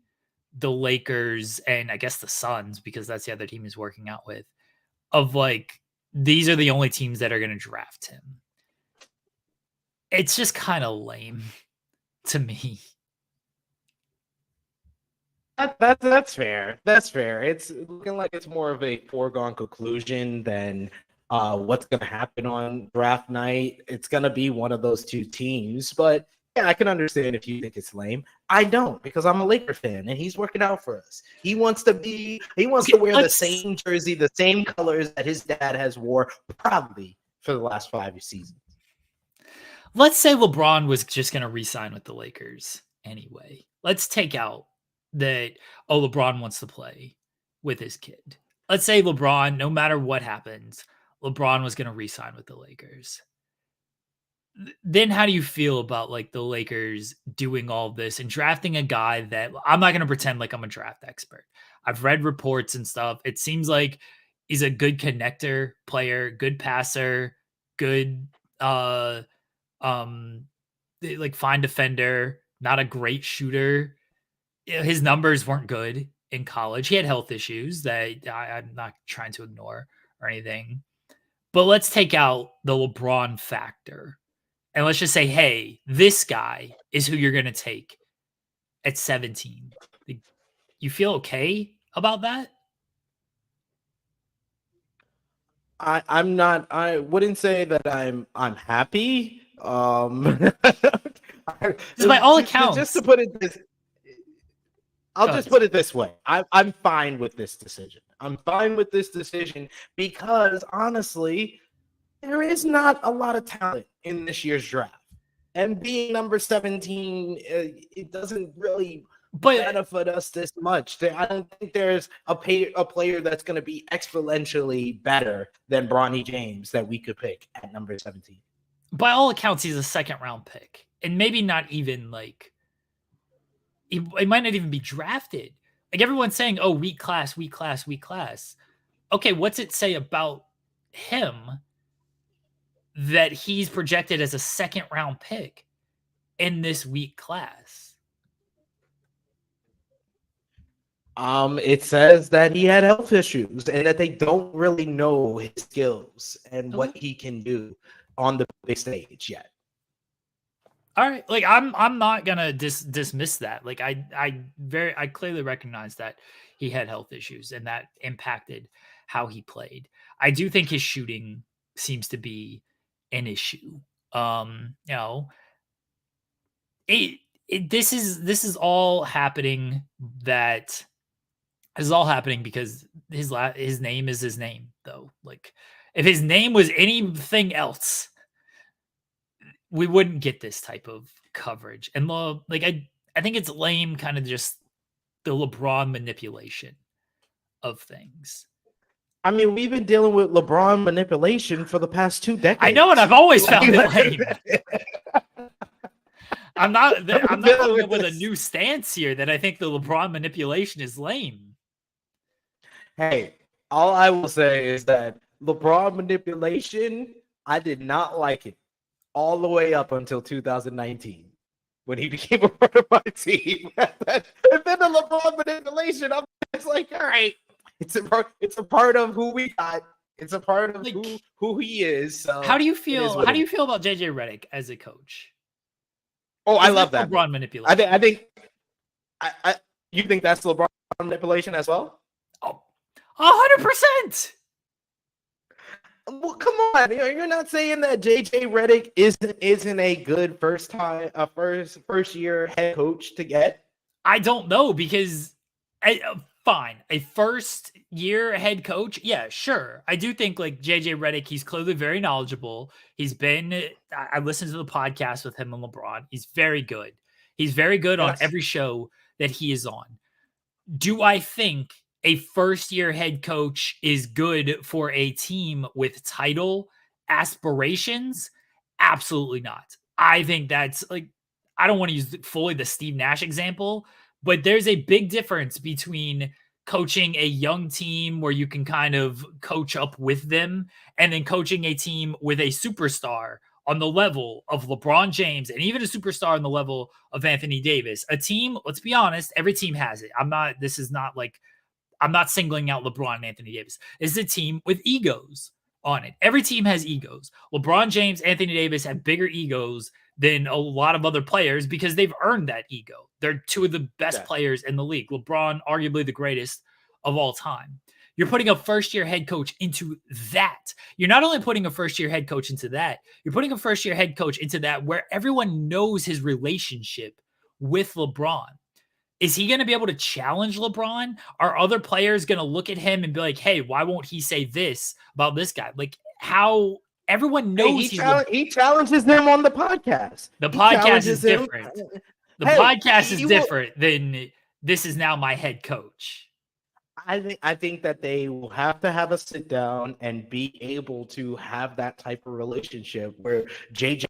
the Lakers and I guess the Suns, because that's the other team he's working out with, of like, these are the only teams that are going to draft him. It's just kind of lame to me. That's fair. That's fair. It's looking like it's more of a foregone conclusion than what's going to happen on draft night. It's going to be one of those two teams, but yeah, I can understand if you think it's lame. I don't, because I'm a Laker fan and he's working out for us. He wants to wear the same jersey, the same colors that his dad has wore proudly for the last 5 seasons. Let's say LeBron was just going to re-sign with the Lakers anyway. Let's take out that, LeBron wants to play with his kid. Let's say LeBron, no matter what happens, LeBron was going to re-sign with the Lakers. Then how do you feel about like the Lakers doing all of this and drafting a guy that I'm not going to pretend like I'm a draft expert. I've read reports and stuff. It seems like he's a good connector player, good passer, good like fine defender, not a great shooter. His numbers weren't good in college. He had health issues that I'm not trying to ignore or anything. But let's take out the LeBron factor. And let's just say, hey, this guy is who you're going to take at 17. You feel okay about that? I wouldn't say that I'm happy. So by all accounts, just to put it this, I'll just put it this way. I'm fine with this decision. I'm fine with this decision because honestly, there is not a lot of talent in this year's draft. And being number 17, it doesn't really benefit us this much. I don't think there's a player that's going to be exponentially better than Bronny James that we could pick at number 17. By all accounts, he's a second-round pick. And maybe not even like – it might not even be drafted. Like everyone's saying, oh, weak class, weak class, weak class. Okay, what's it say about him that he's projected as a second-round pick in this weak class? It says that he had health issues and that they don't really know his skills and what he can do on the big stage yet. All right, like I'm not gonna dismiss that. Like I clearly recognize that he had health issues and that impacted how he played. I do think his shooting seems to be an issue. This is all happening that This is all happening because his name is his name, though. Like, if his name was anything else, we wouldn't get this type of coverage. And like, I think it's lame, kind of just the LeBron manipulation of things. I mean, we've been dealing with LeBron manipulation for the past 2 decades. I know, and I've always found it lame. I'm not coming up with a new stance here that I think the LeBron manipulation is lame. Hey, all I will say is that LeBron manipulation, I did not like it all the way up until 2019 when he became a part of my team. And then the LeBron manipulation, I'm just like, all right, it's a part of who we got. It's a part of who he is. So how do you feel? How do you feel about JJ Redick as a coach? Oh, I love that LeBron manipulation. I think you think that's LeBron manipulation as well? Oh, 100%. Well, come on. You're not saying that JJ Redick isn't a good first year head coach to get? I don't know, because fine, a first year head coach, yeah, sure. I do think like JJ Redick, he's clearly very knowledgeable. I listened to the podcast with him and LeBron. He's very good. He's very good on every show that he is on. Do I think a first year head coach is good for a team with title aspirations? Absolutely not. I think that's like, I don't want to use fully the Steve Nash example, but there's a big difference between coaching a young team where you can kind of coach up with them, and then coaching a team with a superstar on the level of LeBron James, and even a superstar on the level of Anthony Davis. A team, let's be honest, every team has it. I'm not singling out LeBron and Anthony Davis. This is a team with egos on it. Every team has egos. LeBron James, Anthony Davis have bigger egos than a lot of other players because they've earned that ego. They're two of the best players in the league. LeBron, arguably the greatest of all time. You're putting a first-year head coach into that. You're not only putting a first-year head coach into that, you're putting a first-year head coach into that where everyone knows his relationship with LeBron. Is he going to be able to challenge LeBron? Are other players going to look at him and be like, hey, why won't he say this about this guy? Like, how everyone knows he challenges them on the podcast. The podcast is different. The podcast is different than this is now my head coach. I think that they will have to have a sit down and be able to have that type of relationship where JJ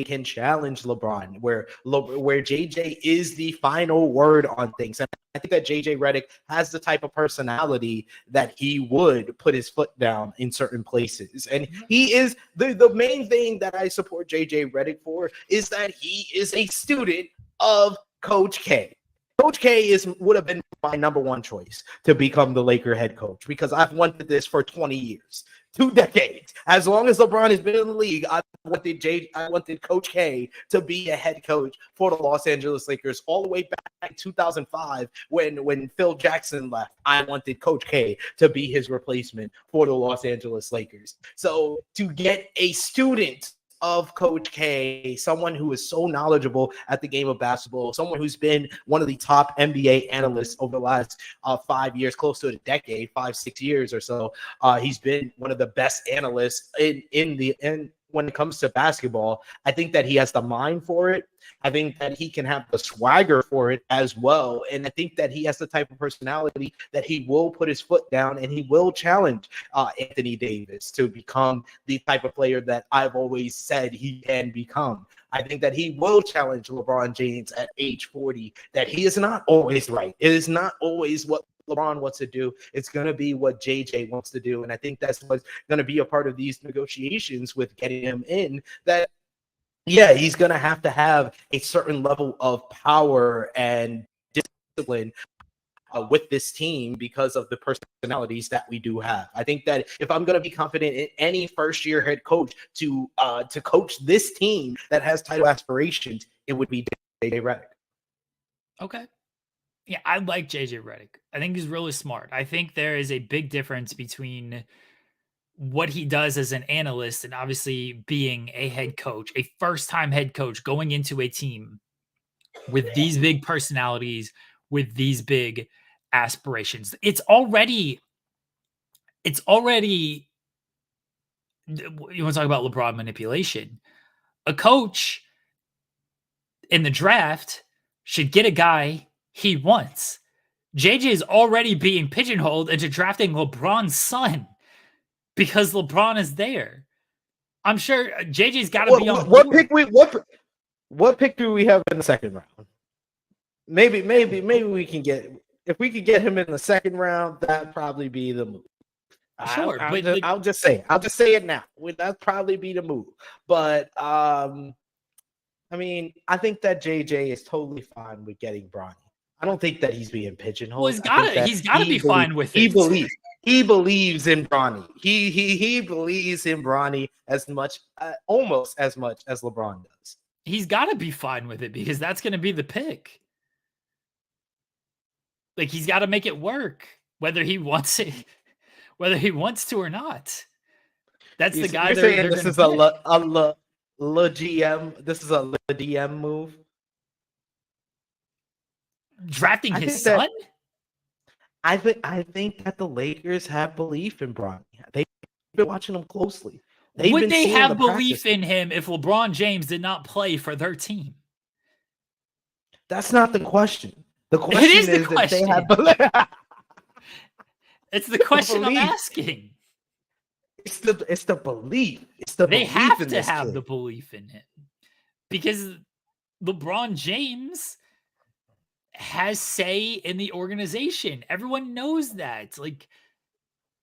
can challenge LeBron, where JJ is the final word on things. And I think that JJ Redick has the type of personality that he would put his foot down in certain places. And he is the main thing that I support JJ Redick for is that he is a student of Coach K. Coach K would have been my number one choice to become the Laker head coach because I've wanted this for 20 years, 2 decades. As long as LeBron has been in the league, I wanted Coach K to be a head coach for the Los Angeles Lakers all the way back in 2005 when Phil Jackson left. I wanted Coach K to be his replacement for the Los Angeles Lakers. So to get a student of Coach K, someone who is so knowledgeable at the game of basketball, someone who's been one of the top NBA analysts over the last 5 years, close to a decade, 5-6 years or so. He's been one of the best analysts in when it comes to basketball. I think that he has the mind for it. I think that he can have the swagger for it as well. And I think that he has the type of personality that he will put his foot down and he will challenge Anthony Davis to become the type of player that I've always said he can become. I think that he will challenge LeBron James at age 40, that he is not always right. It is not always what LeBron wants to do. It's going to be what JJ wants to do. And I think that's what's going to be a part of these negotiations with getting him in, that yeah, he's going to have a certain level of power and discipline with this team because of the personalities that we do have. I think that if I'm going to be confident in any first-year head coach to coach this team that has title aspirations, it would be JJ Redick. Okay. Yeah, I like JJ Redick. I think he's really smart. I think there is a big difference between what he does as an analyst and obviously being a head coach, a first-time head coach going into a team with these big personalities, with these big aspirations. It's already you want to talk about LeBron manipulation. A coach in the draft should get a guy he wants. JJ is already being pigeonholed into drafting LeBron's son because LeBron is there. I'm sure JJ's got to be on board. What pick do we have in the second round? Maybe we can get, if we could get him in the second round, that'd probably be the move. Sure, I'll just say it now. That'd probably be the move. But I mean, I think that JJ is totally fine with getting Bronny. I don't think that he's being pigeonholed. Well, he's got to be fine with it. He believes in Bronny. He believes in Bronny as much, almost as much as LeBron does. He's got to be fine with it because that's going to be the pick. Like, he's got to make it work, whether he wants it, whether he wants to or not. That's the guy. This is a GM. This is a DM move. Drafting his son. I think that the Lakers have belief in Bronny. They've been watching him closely. Would they have belief in him if LeBron James did not play for their team? That's not the question. The question is that they have belief. It's the question I'm asking. It's the belief. It's the they belief have in to this have kid. the belief in him because LeBron James has say in the organization. Everyone knows that. Like,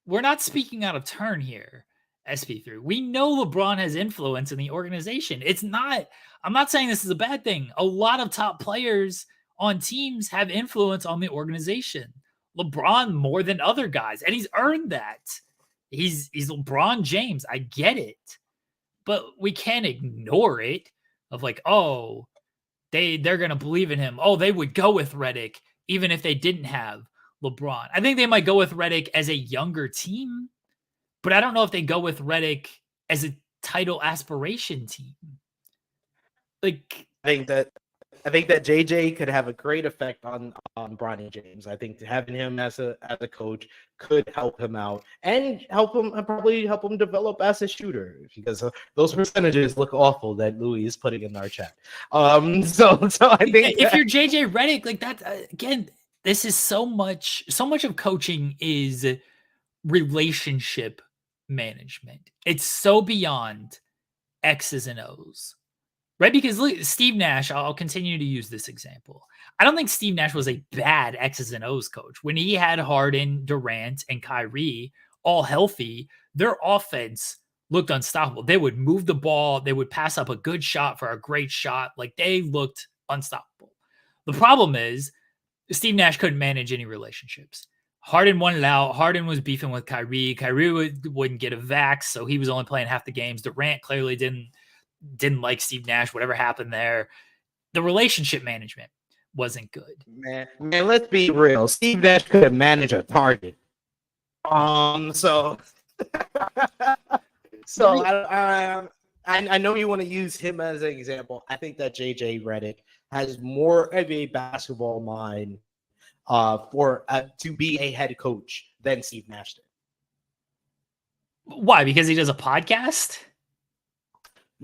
we're not speaking out of turn here, SP3. We know LeBron has influence in the organization. I'm not saying this is a bad thing. A lot of top players on teams have influence on the organization. LeBron more than other guys, and he's earned that. He's LeBron James. I get it. But we can't ignore it of like, oh, they're going to believe in him. Oh, they would go with Redick even if they didn't have LeBron. I think they might go with Redick as a younger team, but I don't know if they go with Redick as a title aspiration team. Like, I think that JJ could have a great effect on Bronny James. I think having him as a coach could help him out and probably help him develop as a shooter because those percentages look awful that Louis is putting in our chat. So I think if you're JJ Redick, like that again, this is so much of coaching is relationship management. It's so beyond X's and O's. Right? Because look, Steve Nash, I'll continue to use this example. I don't think Steve Nash was a bad X's and O's coach. When he had Harden, Durant, and Kyrie all healthy, their offense looked unstoppable. They would move the ball. They would pass up a good shot for a great shot. Like, they looked unstoppable. The problem is Steve Nash couldn't manage any relationships. Harden wanted out. Harden was beefing with Kyrie. Kyrie wouldn't get a vax, so he was only playing half the games. Durant clearly didn't like Steve Nash, whatever happened there. The relationship management wasn't good. Man, let's be real. Steve Nash could manage a target. So I know you want to use him as an example. I think that JJ Redick has more of a basketball mind to be a head coach than Steve Nash did. Why? Because he does a podcast?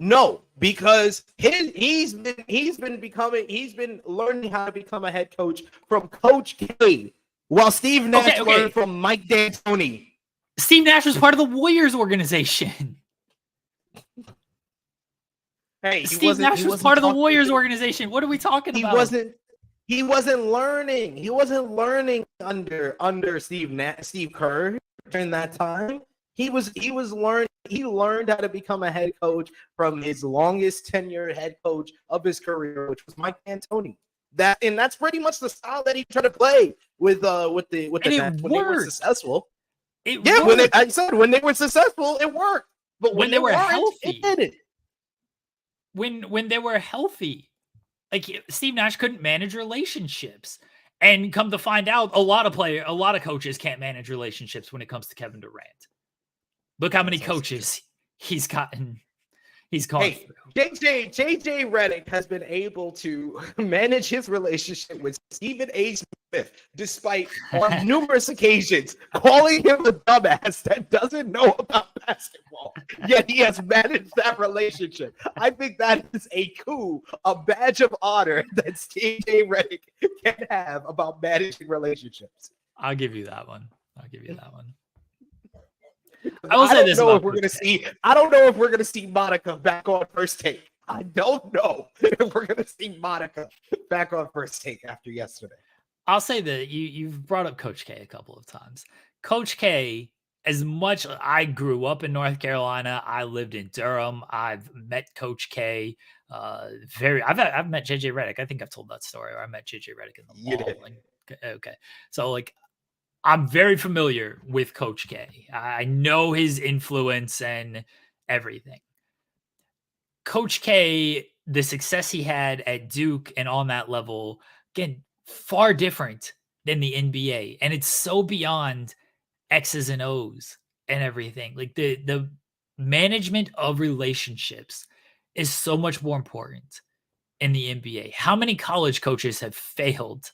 No, because he's been learning how to become a head coach from Coach K, while Steve Nash learned from Mike D'Antoni. Steve Nash was part of the Warriors organization. Hey, Steve Nash was part of the Warriors organization. What are we talking about? He wasn't learning. He wasn't learning under Steve Kerr during that time. He learning. He learned how to become a head coach from his longest tenured head coach of his career, which was Mike D'Antoni. That's pretty much the style that he tried to play with the Nets when they were successful. When they were successful, it worked. But when they were healthy, it didn't. When they were healthy, like Steve Nash couldn't manage relationships, and come to find out, a lot of coaches can't manage relationships when it comes to Kevin Durant. Look how many coaches he's gone through. JJ Redick has been able to manage his relationship with Stephen A. Smith Smith, despite on numerous occasions calling him a dumbass that doesn't know about basketball, yet he has managed that relationship. I think that is a coup, a badge of honor that JJ Redick can have about managing relationships. I'll give you that one. I will say this about Coach K. I don't know if we're gonna see Monica back on First Take. I don't know if we're gonna see Monica back on First Take after yesterday. I'll say that you've brought up Coach K a couple of times. Coach K, as much I grew up in North Carolina, I lived in Durham. I've met Coach K. I've met JJ Redick. I think I've told that story. Or I met JJ Redick in the mall. Okay, so like I'm very familiar with Coach K. I know his influence and everything. Coach K, the success he had at Duke and on that level, again, far different than the NBA. And it's so beyond X's and O's and everything. Like the management of relationships is so much more important in the NBA. How many college coaches have failed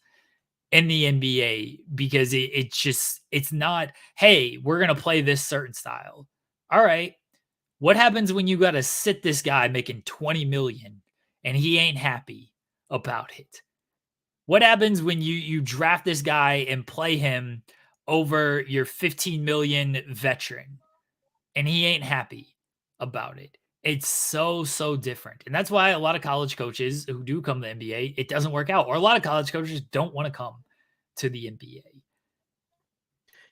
in the NBA because it's not, hey, we're going to play this certain style. All right. What happens when you got to sit this guy making 20 million and he ain't happy about it? What happens when you draft this guy and play him over your 15 million veteran and he ain't happy about it? It's so different. And that's why a lot of college coaches who do come to the NBA, it doesn't work out. Or a lot of college coaches don't want to come to the NBA.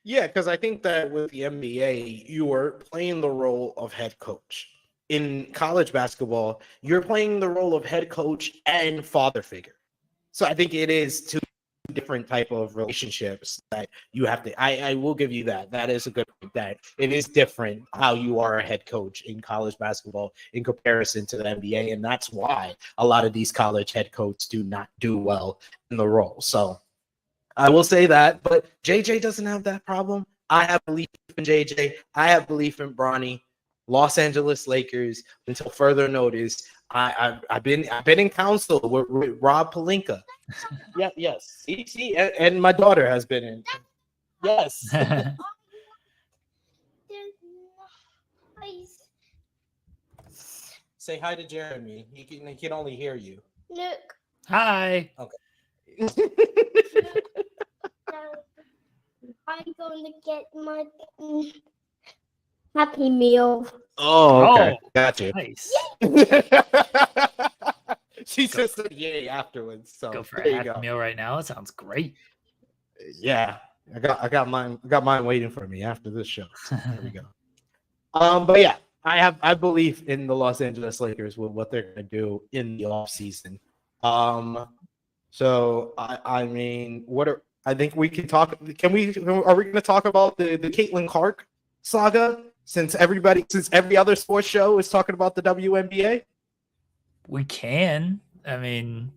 Yeah, because I think that with the NBA, you are playing the role of head coach. In college basketball, you're playing the role of head coach and father figure. So I think it is two different type of relationships that you have to. I will give you that. That is a good point. That it is different how you are a head coach in college basketball in comparison to the NBA, and that's why a lot of these college head coaches do not do well in the role. So I will say that, but JJ doesn't have that problem. I have belief in JJ. I have belief in Bronny. Los Angeles Lakers, until further notice. I've been in council with Rob Pelinka. Yeah, yes. See, and my daughter has been in. Yes. Say hi to Jeremy. He can only hear you. Look. Hi. Okay. I'm going to get my Happy Meal. Oh, okay. Got you. Nice. She just said yay afterwards. So Go for a Happy Meal right now. That sounds great. Yeah. I got mine waiting for me after this show. So there we go. But yeah, I believe in the Los Angeles Lakers with what they're gonna do in the offseason. So I mean, I think we can talk. Are we going to talk about the Caitlin Clark saga since every other sports show is talking about the WNBA? We can. I mean,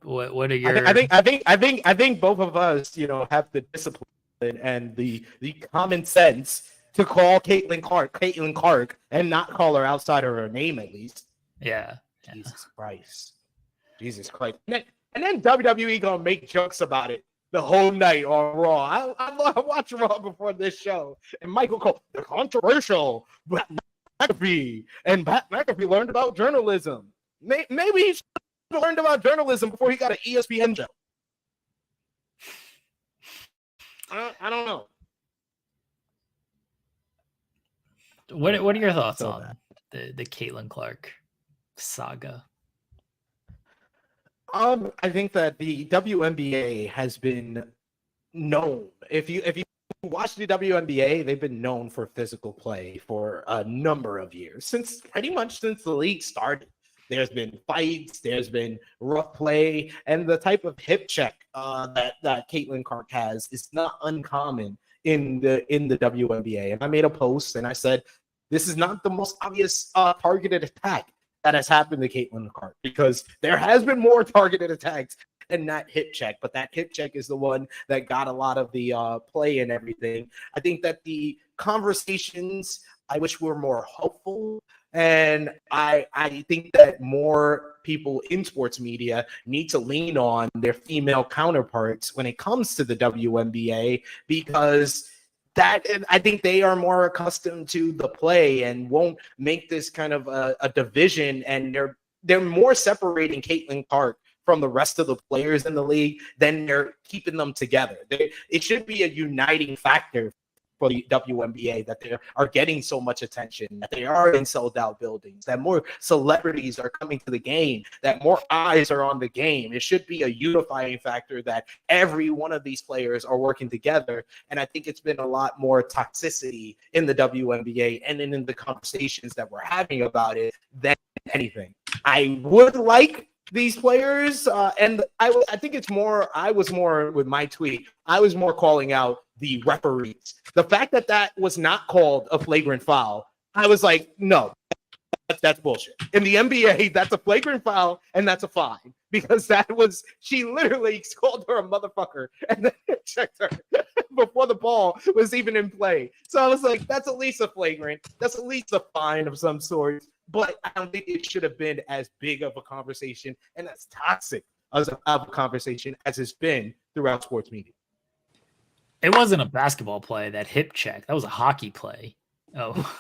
what are your? I think both of us, have the discipline and the common sense to call Caitlin Clark and not call her outside of her name at least. Yeah. Jesus Christ. And then WWE gonna make jokes about it the whole night on Raw. I watched Raw before this show, and Michael Cole, the controversial Pat McAfee, and Pat McAfee learned about journalism. Maybe he should have learned about journalism before he got an ESPN show. I don't know. What are your thoughts on the Caitlin Clark saga? I think that the WNBA has been known. If you watch the WNBA, they've been known for physical play for a number of years, pretty much since the league started. There's been fights, there's been rough play, and the type of hip check that Caitlin Clark has is not uncommon in the WNBA. And I made a post and I said, this is not the most obvious targeted attack that has happened to Caitlin Clark, because there has been more targeted attacks than that hip check, but that hip check is the one that got a lot of the play and everything. I think that the conversations, I wish were more hopeful And I think that more people in sports media need to lean on their female counterparts when it comes to the WNBA, because that, and I think they are more accustomed to the play and won't make this kind of a division. And they're more separating Caitlin Clark from the rest of the players in the league than they're keeping them together. It should be a uniting factor for the WNBA, that they are getting so much attention, that they are in sold out buildings, that more celebrities are coming to the game, that more eyes are on the game. It should be a unifying factor that every one of these players are working together. And I think it's been a lot more toxicity in the WNBA and in the conversations that we're having about it than anything. I would like these players, and I think it's more, I was more with my tweet, I was more calling out the referees. The fact that that was not called a flagrant foul, I was like, no, that's bullshit. In the NBA, that's a flagrant foul and that's a fine, because that was, she literally called her a motherfucker and then checked her before the ball was even in play. So I was like, that's at least a flagrant, that's at least a fine of some sort. But I don't think it should have been as big of a conversation and as toxic of a conversation as it's been throughout sports media. It wasn't a basketball play, that hip check. That was a hockey play. Oh,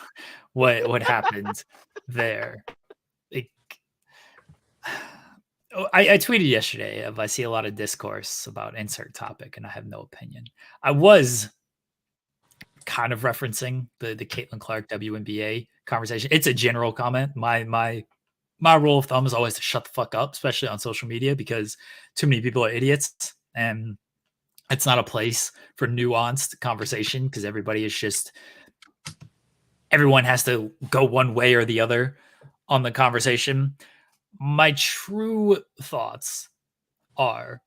what happened there? I tweeted yesterday I see a lot of discourse about insert topic, and I have no opinion. I was kind of referencing the Caitlin Clark WNBA conversation. It's a general comment. My rule of thumb is always to shut the fuck up, especially on social media, because too many people are idiots, and it's not a place for nuanced conversation, because everyone has to go one way or the other on the conversation. My true thoughts are,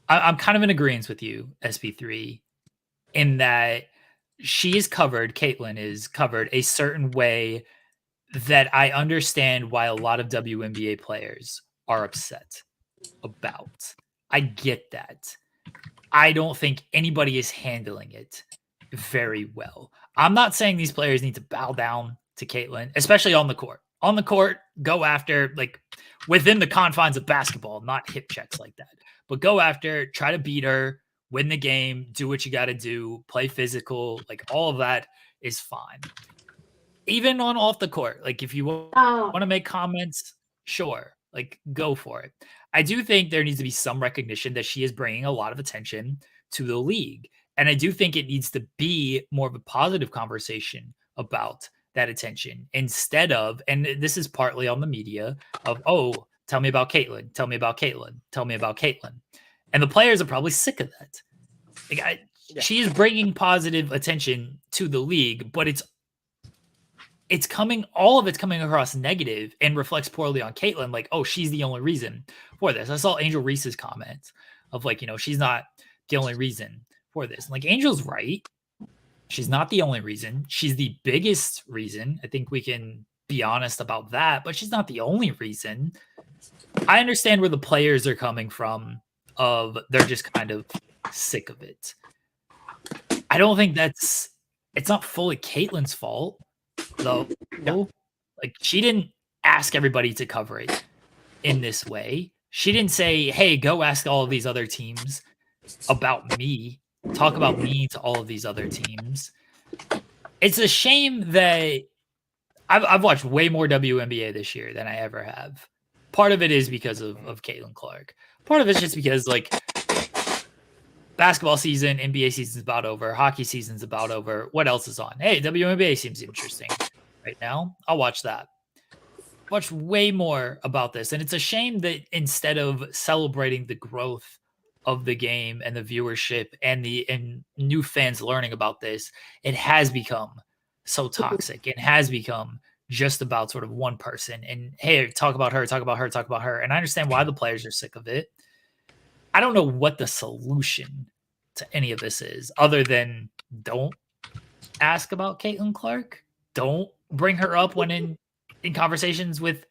I'm kind of in agreement with you, SP3, in that Caitlin is covered a certain way that I understand why a lot of WNBA players are upset about. I get that. I don't think anybody is handling it very well. I'm not saying these players need to bow down to Caitlin, especially on the court. On the court, go after, like, within the confines of basketball, not hip checks like that. But go after, try to beat her, win the game, do what you got to do, play physical. Like, all of that is fine. Even on off the court, like, if you want to make comments, sure, like, go for it. I do think there needs to be some recognition that she is bringing a lot of attention to the league. And I do think it needs to be more of a positive conversation about that attention, instead of, and this is partly on the media, of, oh, tell me about Caitlin, tell me about Caitlin, tell me about Caitlin. And the players are probably sick of that. Like, she is bringing positive attention to the league, but all of it's coming across negative and reflects poorly on Caitlin. Like, oh, she's the only reason for this. I saw Angel Reese's comments of, like, she's not the only reason for this. And, like, Angel's right. She's not the only reason. She's the biggest reason. I think we can be honest about that, but she's not the only reason. I understand where the players are coming from, of they're just kind of sick of it. I don't think it's not fully Caitlin's fault, though. No. Like, she didn't ask everybody to cover it in this way. She didn't say, hey, go ask all of these other teams about me. Talk about me to all of these other teams. It's a shame that I've watched way more WNBA this year than I ever have. Part of it is because of Caitlin Clark. Part of it's just because, like, basketball season, NBA season's about over. Hockey season's about over. What else is on? Hey, WNBA seems interesting right now. I'll watch that. Watch way more about this. And it's a shame that instead of celebrating the growth of the game and the viewership and new fans learning about this, it has become so toxic. It has become just about sort of one person. And, hey, talk about her, talk about her, talk about her. And I understand why the players are sick of it. I don't know what the solution to any of this is, other than don't ask about Caitlin Clark. Don't bring her up when in conversations with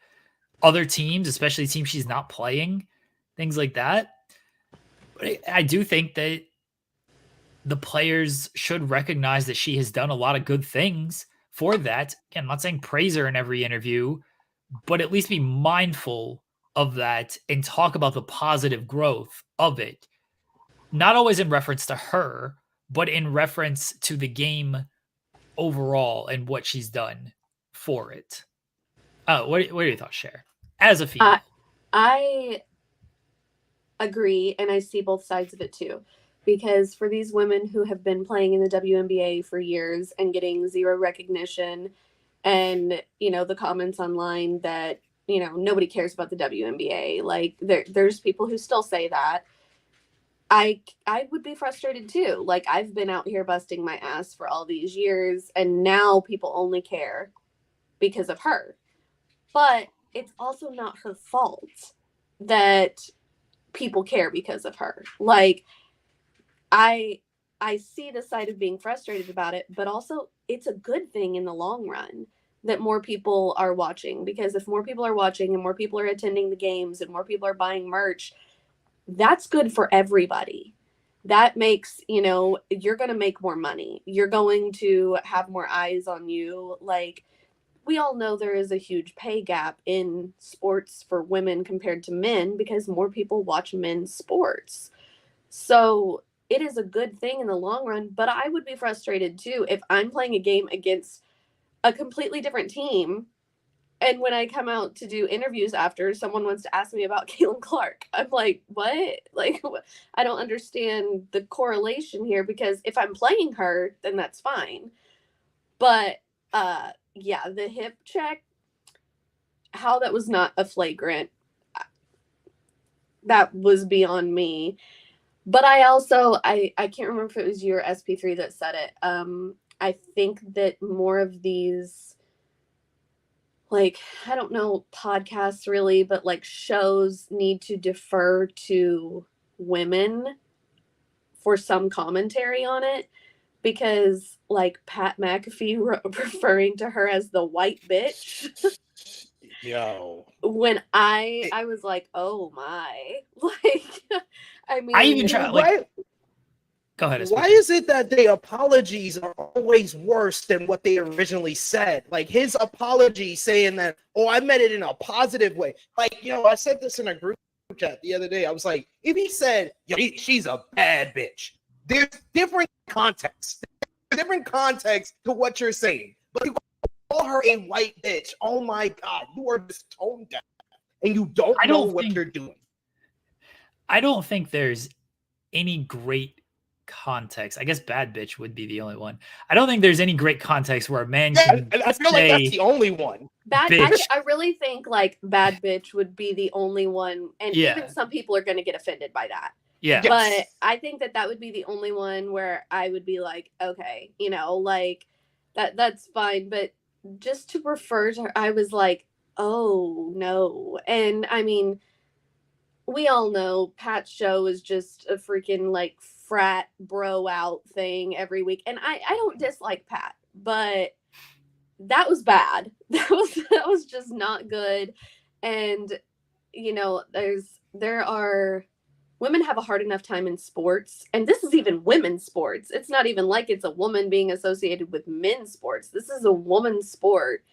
other teams, especially teams she's not playing, things like that. But I do think that the players should recognize that she has done a lot of good things for that. Again, I'm not saying praise her in every interview, but at least be mindful of that and talk about the positive growth of it. Not always in reference to her, but in reference to the game overall and what she's done for it. What are your thoughts, Cher? As a female. I agree, and I see both sides of it too. Because for these women who have been playing in the WNBA for years and getting zero recognition, and the comments online that nobody cares about the WNBA, like there's people who still say that. I would be frustrated too. Like, I've been out here busting my ass for all these years, and now people only care because of her. But it's also not her fault that people care because of her. Like, I see the side of being frustrated about it, but also it's a good thing in the long run that more people are watching, because if more people are watching and more people are attending the games and more people are buying merch, that's good for everybody. That makes, you're going to make more money. You're going to have more eyes on you. Like, we all know there is a huge pay gap in sports for women compared to men because more people watch men's sports. So it is a good thing in the long run, but I would be frustrated too if I'm playing a game against a completely different team, and when I come out to do interviews after, someone wants to ask me about Caitlin Clark. I'm like, what? Like, I don't understand the correlation here, because if I'm playing her, then that's fine. But yeah, the hip check, how that was not a flagrant, that was beyond me. But I also, I can't remember if it was you or SP3 that said it. I think that more of these, like, I don't know, podcasts really, but like shows need to defer to women for some commentary on it, because like Pat McAfee referring to her as the white bitch. Yo. When I was like, oh my, like, I mean, I even try, like, go ahead. Why is it that the apologies are always worse than what they originally said? Like, his apology saying that, oh, I meant it in a positive way. Like, I said this in a group chat the other day. I was like, if he said, she's a bad bitch, there's different context. There's different context to what you're saying. But you call her a white bitch. Oh my God, you are just tone deaf and you don't know what you're doing. I don't think there's any great context. I guess bad bitch would be the only one. I don't think there's any great context where a man can I feel like that's the only one. Bad bitch. I really think like bad bitch would be the only one, and even some people are going to get offended by that. Yeah. But I think that would be the only one where I would be like, okay, like that's fine. But just to refer to her, I was like, oh no. And I mean, we all know Pat's show is just a freaking like frat bro out thing every week. And I don't dislike Pat, but that was bad. That was just not good. And there are women have a hard enough time in sports, and this is even women's sports. It's not even like it's a woman being associated with men's sports. This is a woman's sport.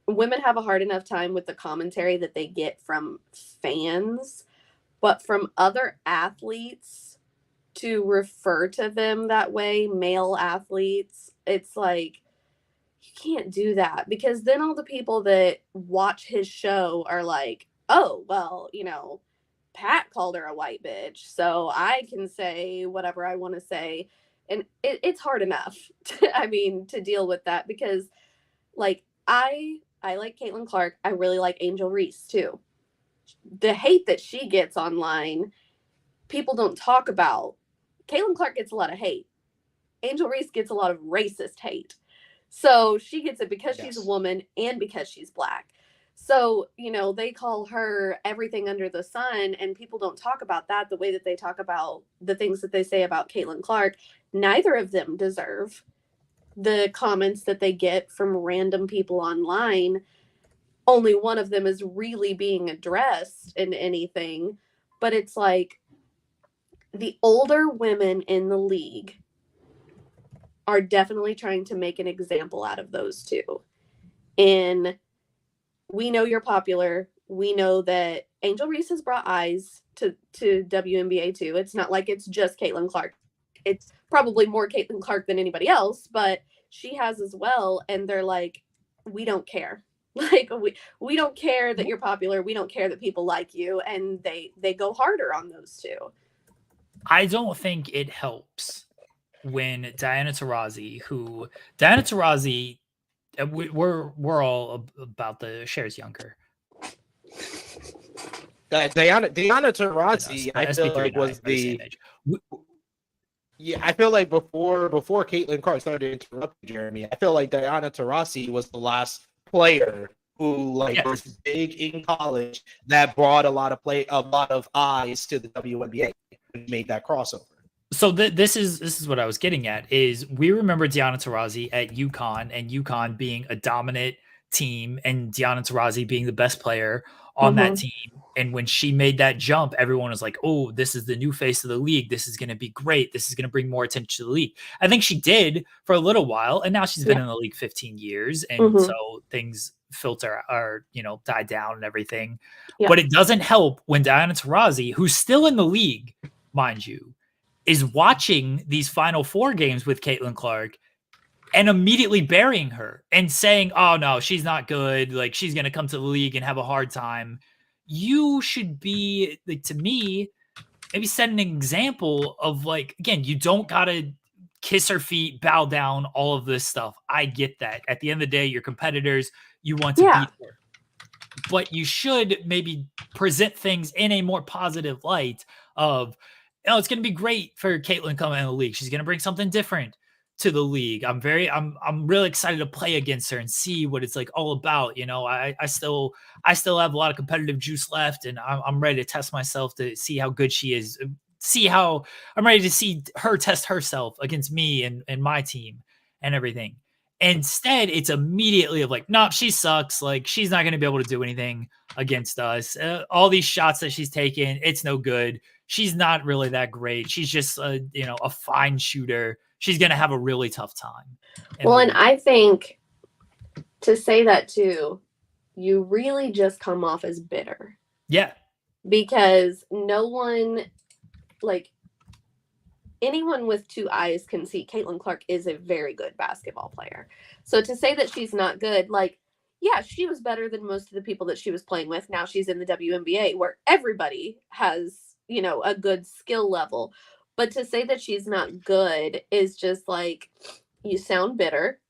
Women have a hard enough time with the commentary that they get from fans, but from other athletes to refer to them that way, male athletes, it's like, you can't do that, because then all the people that watch his show are like, oh, well, Pat called her a white bitch, so I can say whatever I want to say. And it's hard enough to deal with that, because like I like Caitlin Clark. I really like Angel Reese too. The hate that she gets online, people don't talk about. Caitlin Clark gets a lot of hate. Angel Reese gets a lot of racist hate. So she gets it because she's a woman and because she's Black. So, they call her everything under the sun, and people don't talk about that the way that they talk about the things that they say about Caitlin Clark. Neither of them deserve the comments that they get from random people online. Only one of them is really being addressed in anything. But it's like, the older women in the league are definitely trying to make an example out of those two. And we know you're popular. We know that Angel Reese has brought eyes to WNBA too. It's not like it's just Caitlin Clark. It's probably more Caitlin Clark than anybody else, but she has as well. And they're like, we don't care. Like we don't care that you're popular. We don't care that people like you. And they go harder on those two. I don't think it helps when Diana Taurasi, we're all about the Cher's younger. Diana Taurasi, I feel SP3 like and I was are the same the age. yeah. I feel like before Caitlin Clark started to interrupt you, Jeremy, I feel like Diana Taurasi was the last player who was big in college that brought a lot of eyes to the WNBA and made that crossover. So this is what I was getting at is we remember Diana Taurasi at UConn and UConn being a dominant team and Diana Taurasi being the best player on that team. And when she made that jump, everyone was like, oh, this is the new face of the league. This is going to be great. This is going to bring more attention to the league. I think she did for a little while. And now she's been in the league 15 years. And so things filter or, die down and everything. Yeah. But it doesn't help when Diana Taurasi, who's still in the league, mind you, is watching these Final Four games with Caitlin Clark and immediately burying her and saying, oh, no, she's not good. Like, she's going to come to the league and have a hard time. You should be, to me, maybe set an example of, again, you don't got to kiss her feet, bow down, all of this stuff. I get that. At the end of the day, you're competitors. You want to beat her. But you should maybe present things in a more positive light of, it's going to be great for Caitlin coming in the league. She's going to bring something different to the league. I'm really excited to play against her and see what it's all about. I still have a lot of competitive juice left, and I'm ready to test myself to see how good she is. I'm ready to see her test herself against me and my team and everything. Instead, it's immediately of no, she sucks. She's not going to be able to do anything against us. All these shots that she's taken, it's no good. She's not really that great. She's just a fine shooter. She's going to have a really tough time. Well, and I think to say that too, you really just come off as bitter. Yeah. Because no one, anyone with two eyes can see Caitlin Clark is a very good basketball player. So to say that she's not good, yeah, she was better than most of the people that she was playing with. Now she's in the WNBA where everybody has, a good skill level. But to say that she's not good is just you sound bitter.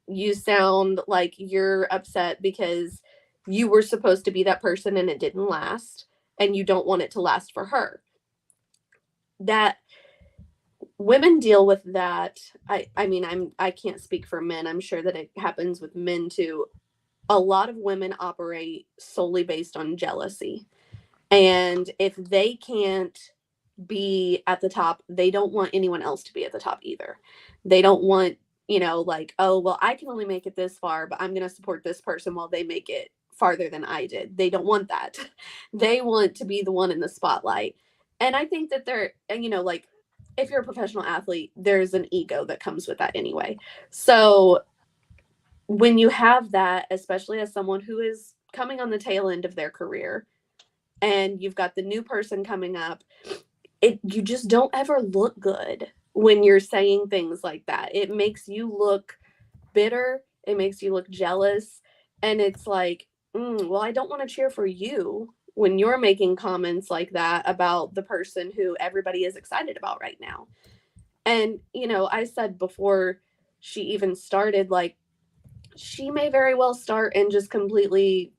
You sound like you're upset because you were supposed to be that person and it didn't last. And you don't want it to last for her. That women deal with that. I can't speak for men. I'm sure that it happens with men too. A lot of women operate solely based on jealousy. And if they can't be at the top, they don't want anyone else to be at the top either. They don't want, oh, well, I can only make it this far, but I'm going to support this person while they make it farther than I did. They don't want that. They want to be the one in the spotlight. And I think that they're, if you're a professional athlete, there's an ego that comes with that anyway. So when you have that, especially as someone who is coming on the tail end of their career, and you've got the new person coming up, you just don't ever look good when you're saying things like that. It makes you look bitter. It makes you look jealous. And it's well, I don't want to cheer for you when you're making comments like that about the person who everybody is excited about right now. And, I said before she even started, she may very well start and just completely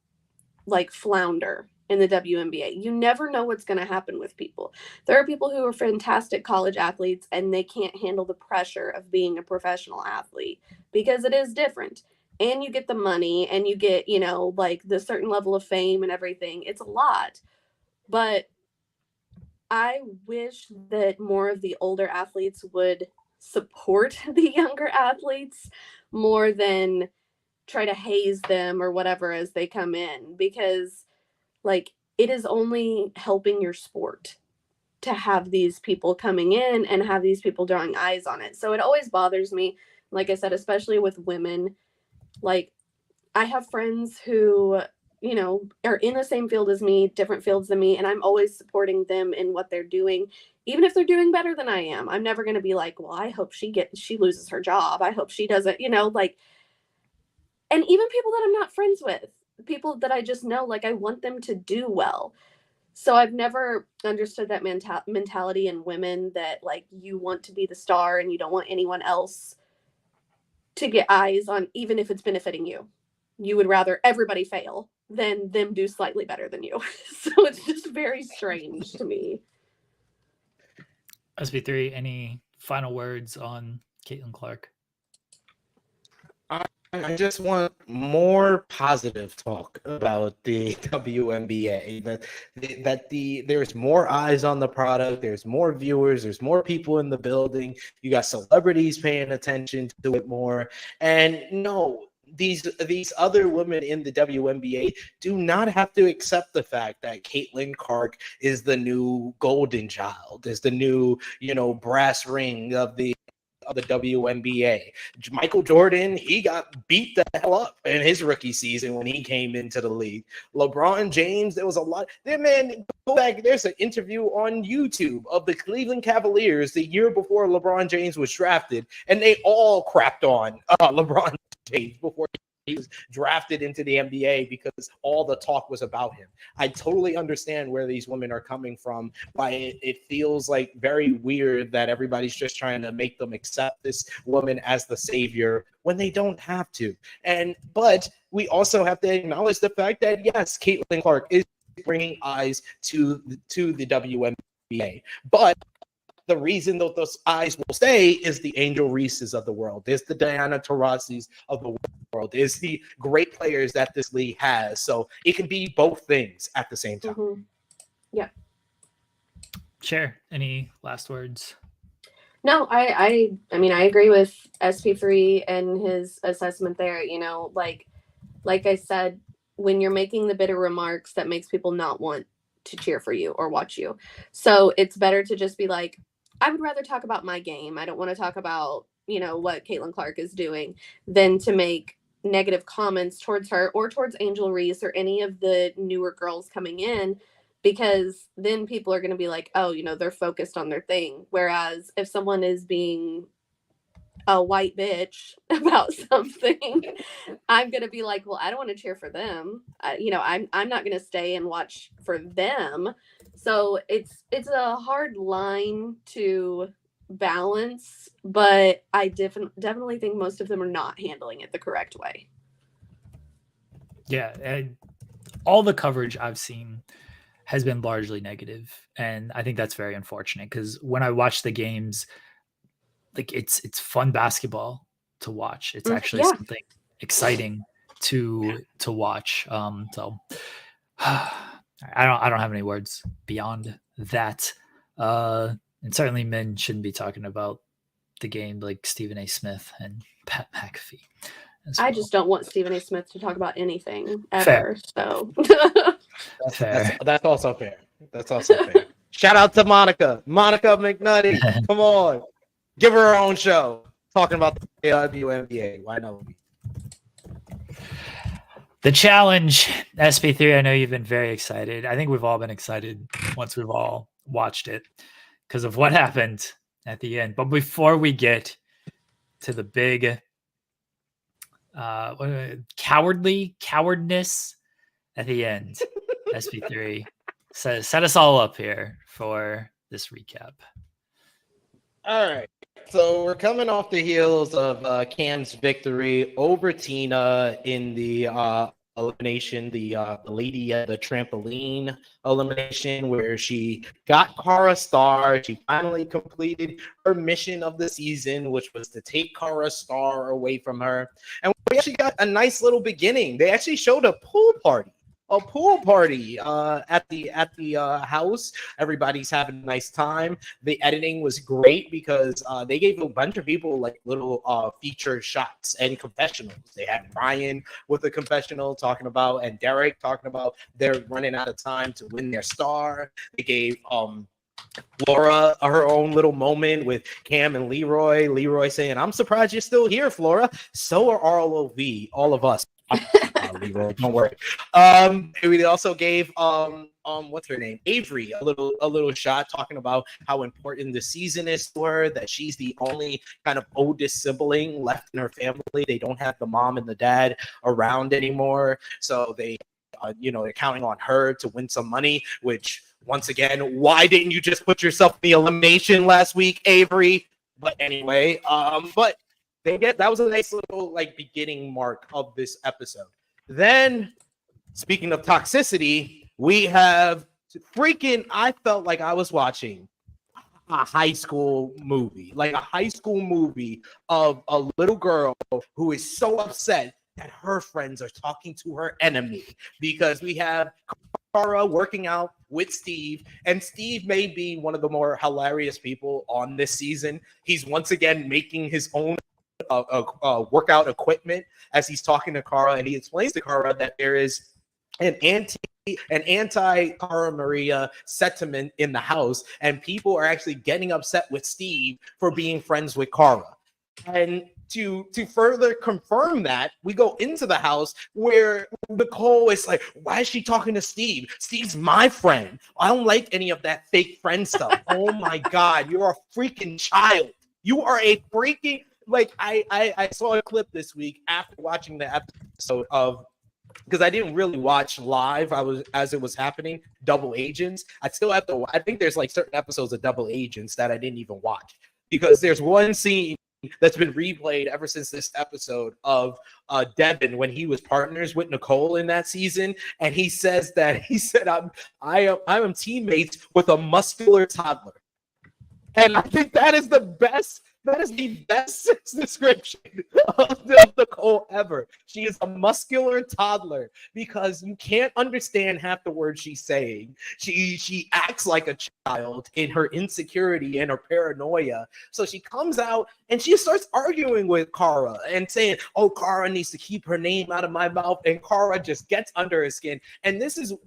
flounder in the WNBA. You never know what's going to happen with people. There are people who are fantastic college athletes and they can't handle the pressure of being a professional athlete because it is different. And you get the money and you get, the certain level of fame and everything. It's a lot. But I wish that more of the older athletes would support the younger athletes more than try to haze them or whatever as they come in, because it is only helping your sport. to have these people coming in and have these people drawing eyes on it. So it always bothers me, like I said, especially with women. Like, I have friends who, you know, are in the same field as me, different fields than me, and I'm always supporting them in what they're doing, even if they're doing better than I am. I'm never going to be like, well, I hope she loses her job. I hope she doesn't, you know, like, and even people that I'm not friends with, people that I just know, like, I want them to do well. So I've never understood that mentality in women, that like you want to be the star and you don't want anyone else to get eyes on, even if it's benefiting you. You would rather everybody fail than them do slightly better than you. So it's just very strange to me. SP3, any final words on Caitlin Clark? I just want more positive talk about the WNBA. There's more eyes on the product. There's more viewers. There's more people in the building. You got celebrities paying attention to it more. And no, these other women in the WNBA do not have to accept the fact that Caitlin Clark is the new golden child, is the new, brass ring of the WNBA. Michael Jordan, he got beat the hell up in his rookie season when he came into the league. LeBron James, there was a lot. Man, go back. There's an interview on YouTube of the Cleveland Cavaliers the year before LeBron James was drafted, and they all crapped on LeBron James before he was drafted into the NBA because all the talk was about him. I totally understand where these women are coming from, why it feels like very weird that everybody's just trying to make them accept this woman as the savior when they don't have to. But we also have to acknowledge the fact that, yes, Caitlin Clark is bringing eyes to the WNBA. But the reason that those eyes will stay is the Angel Reeses of the world, is the Diana Taurasi's of the world, is the great players that this league has. So it can be both things at the same time. Mm-hmm. Yeah. Cher, any last words? No, I mean, I agree with SP3 and his assessment there. Like I said, when you're making the bitter remarks, that makes people not want to cheer for you or watch you. So it's better to just be like, I would rather talk about my game. I don't want to talk about, what Caitlin Clark is doing, than to make negative comments towards her or towards Angel Reese or any of the newer girls coming in, because then people are going to be like, oh, they're focused on their thing. Whereas if someone is being a white bitch about something, I'm going to be like, well, I don't want to cheer for them. I'm not going to stay and watch for them. So it's a hard line to balance, but I definitely think most of them are not handling it the correct way. Yeah, and all the coverage I've seen has been largely negative, and I think that's very unfortunate, because when I watch the games, like it's fun basketball to watch. It's actually something exciting to watch. So I don't have any words beyond that. And certainly men shouldn't be talking about the game like Stephen A. Smith and Pat McAfee. I just don't want Stephen A. Smith to talk about anything ever. Fair. So That's also fair. That's also fair. Shout out to Monica McNutty. Come on, give her own show talking about the WNBA. Why not? The challenge, SP3, I know you've been very excited. I think we've all been excited once we've all watched it because of what happened at the end. But before we get to the big cowardness at the end, SP3, set us all up here for this recap. All right. So we're coming off the heels of Cam's victory over Tina in the elimination, the lady at the trampoline elimination, where she got Cara Star. She finally completed her mission of the season, which was to take Cara Star away from her. And we actually got a nice little beginning. They actually showed a pool party at the house. Everybody's having a nice time. The editing was great because they gave a bunch of people like little feature shots and confessionals. They had Ryan with a confessional talking about, and Derek talking about they're running out of time to win their star. They gave Flora, her own little moment with Cam and Leroy. Leroy saying, "I'm surprised you're still here, Flora." So are all of us. Leroy, don't worry. We also gave what's her name, Avery, a little shot talking about how important the season is to her, that she's the only kind of oldest sibling left in her family. They don't have the mom and the dad around anymore, so they're counting on her to win some money. Which, once again, why didn't you just put yourself in the elimination last week, Avery? But anyway, but that was a nice little beginning mark of this episode. Then, speaking of toxicity, we have I felt like I was watching a high school movie, of a little girl who is so upset that her friends are talking to her enemy, because we have Cara working out with Steve, and Steve may be one of the more hilarious people on this season. He's once again making his own workout equipment as he's talking to Cara, and he explains to Cara that there is an anti Cara Maria sentiment in the house, and people are actually getting upset with Steve for being friends with Cara. And to further confirm that, we go into the house where Nicole is like, "Why is she talking to Steve? Steve's my friend. I don't like any of that fake friend stuff." Oh my God, you're a freaking child. You are a freaking I saw a clip this week after watching the episode of, because I didn't really watch live. As it was happening, Double Agents. I still have to. I think there's certain episodes of Double Agents that I didn't even watch, because there's one scene that's been replayed ever since this episode of Devin when he was partners with Nicole in that season, and he said I'm teammates with a muscular toddler, and I think that is the best description of Nicole ever. She is a muscular toddler, because you can't understand half the words she's saying. She acts like a child in her insecurity and her paranoia. So she comes out and she starts arguing with Cara and saying, "Oh, Cara needs to keep her name out of my mouth." And Cara just gets under her skin. And this was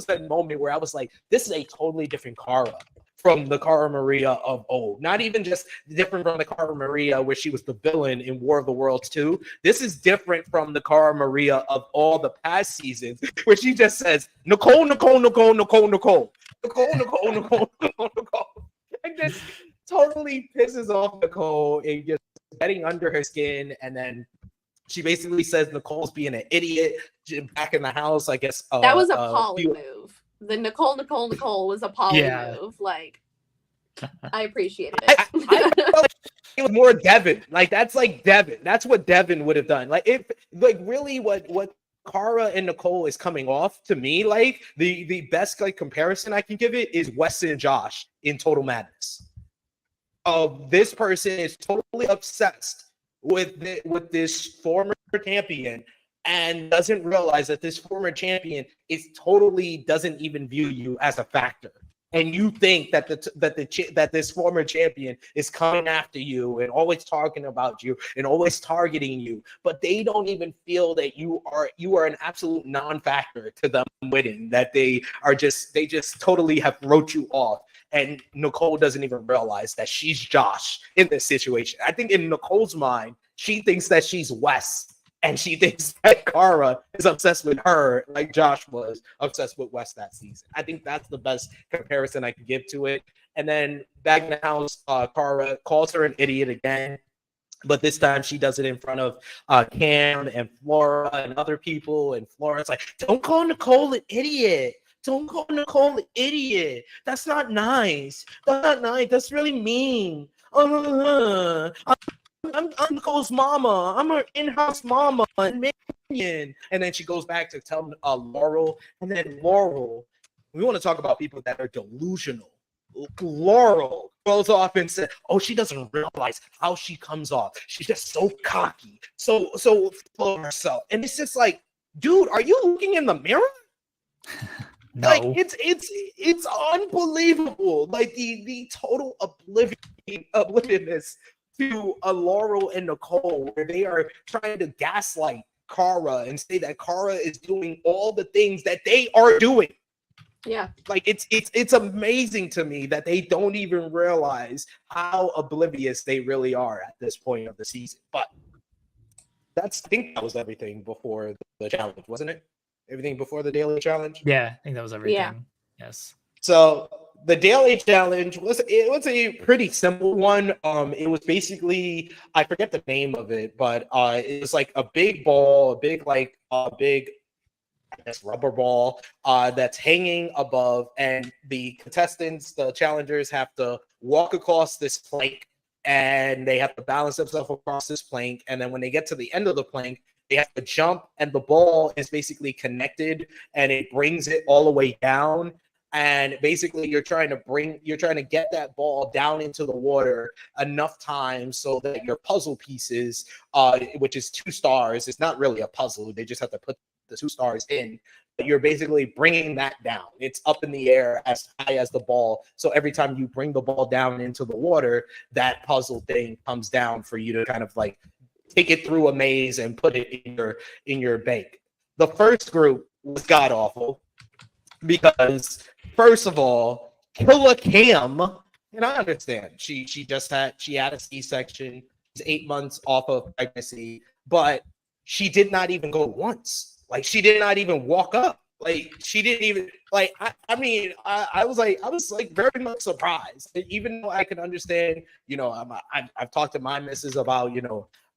that moment where I was like, this is a totally different Cara from the Cara Maria of old. Not even just different from the Cara Maria where she was the villain in War of the Worlds 2. This is different from the Cara Maria of all the past seasons, where she just says, "Nicole, Nicole, Nicole, Nicole, Nicole, Nicole, Nicole, Nicole, Nicole, Nicole," and just totally pisses off Nicole and just getting under her skin. And then she basically says Nicole's being an idiot back in the house, I guess. That was a Polly move. The Nicole was a Polly move. I appreciated it. I felt like it was more Devin. That's Devin. That's what Devin would have done. Really what Cara and Nicole is coming off to me, the best comparison I can give it is Weston and Josh in Total Madness. This person is totally obsessed with this former champion, and doesn't realize that this former champion doesn't even view you as a factor. And you think that that this former champion is coming after you and always talking about you and always targeting you, but they don't even feel that you are an absolute non-factor to them winning. That they just totally have wrote you off. And Nicole doesn't even realize that she's Josh in this situation. I think in Nicole's mind, she thinks that she's Wes. And she thinks that Cara is obsessed with her, like Josh was obsessed with Wes that season. I think that's the best comparison I can give to it. And then back in the house, Cara calls her an idiot again, but this time she does it in front of Cam and Flora and other people. And Flora's like, "Don't call Nicole an idiot. Don't call Nicole an idiot. That's not nice. That's not nice. That's really mean. I'm Nicole's mama. I'm her in-house mama and minion." And then she goes back to tell Laurel. And then Laurel, we want to talk about people that are delusional. Laurel goes off and said, "Oh, she doesn't realize how she comes off. She's just so cocky, so full of herself." And it's just like, dude, are you looking in the mirror? No. It's unbelievable. The total obliviousness to Laurel and Nicole, where they are trying to gaslight Cara and say that Cara is doing all the things that they are doing. Yeah. Like it's amazing to me that they don't even realize how oblivious they really are at this point of the season. But I think that was everything before the challenge, wasn't it? Everything before the daily challenge. Yeah, I think that was everything. Yeah. Yes. So the daily challenge was a pretty simple one. It was basically, I forget the name of it, but it was like a big ball, a big I guess rubber ball that's hanging above, and the contestants, the challengers, have to walk across this plank, and they have to balance themselves across this plank. And then when they get to the end of the plank, they have to jump, and the ball is basically connected, and it brings it all the way down. And basically, you're trying to get that ball down into the water enough times so that your puzzle pieces, which is 2 stars, it's not really a puzzle. They just have to put the 2 stars in, but you're basically bringing that down. It's up in the air as high as the ball. So every time you bring the ball down into the water, that puzzle thing comes down for you to kind of like take it through a maze and put it in your bank. The first group was god awful because, first of all, Killer Cam, and I understand she had a C-section, she's 8 months off of pregnancy, but she did not even go once. Like, she did not even walk up. Like, she didn't even like. I was very much surprised. Even though I can understand, I've talked to my missus about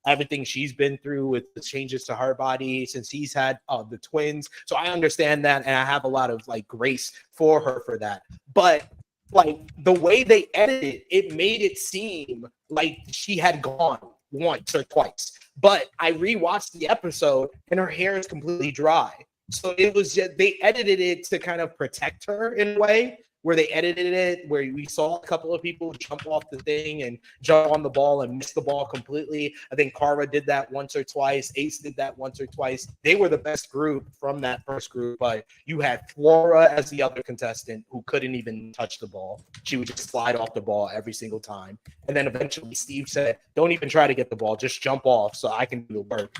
everything she's been through with the changes to her body since he's had the twins. So I understand that, and I have a lot of like grace for her for that. But like the way they edited it made it seem like she had gone once or twice. But I rewatched the episode and her hair is completely dry. So it was just, they edited it to kind of protect her in a way, where they edited it, where we saw a couple of people jump off the thing and jump on the ball and miss the ball completely. I think Cara did that once or twice. Ace did that once or twice. They were the best group from that first group, but you had Flora as the other contestant who couldn't even touch the ball. She would just slide off the ball every single time. And then eventually Steve said, don't even try to get the ball, just jump off so I can do the work.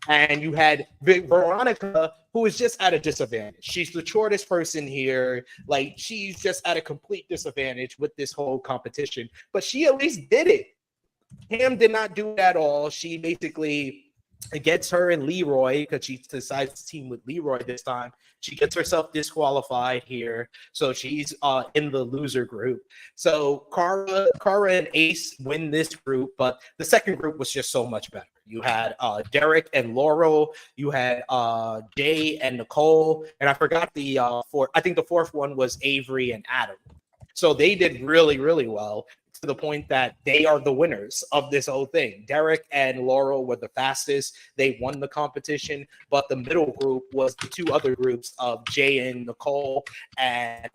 And you had Veronica, who is just at a disadvantage. She's the shortest person here. Like, she's just at a complete disadvantage with this whole competition. But she at least did it. Pam did not do it at all. She basically gets her and Leroy, because she decides to team with Leroy this time. She gets herself disqualified here. So she's in the loser group. So Cara and Ace win this group, but the second group was just so much better. You had Derek and Laurel. You had Jay and Nicole. And I forgot the fourth. I think the fourth one was Avery and Adam. So they did really, really well, to the point that they are the winners of this whole thing. Derek and Laurel were the fastest. They won the competition, but the middle group was the 2 other groups of Jay and Nicole and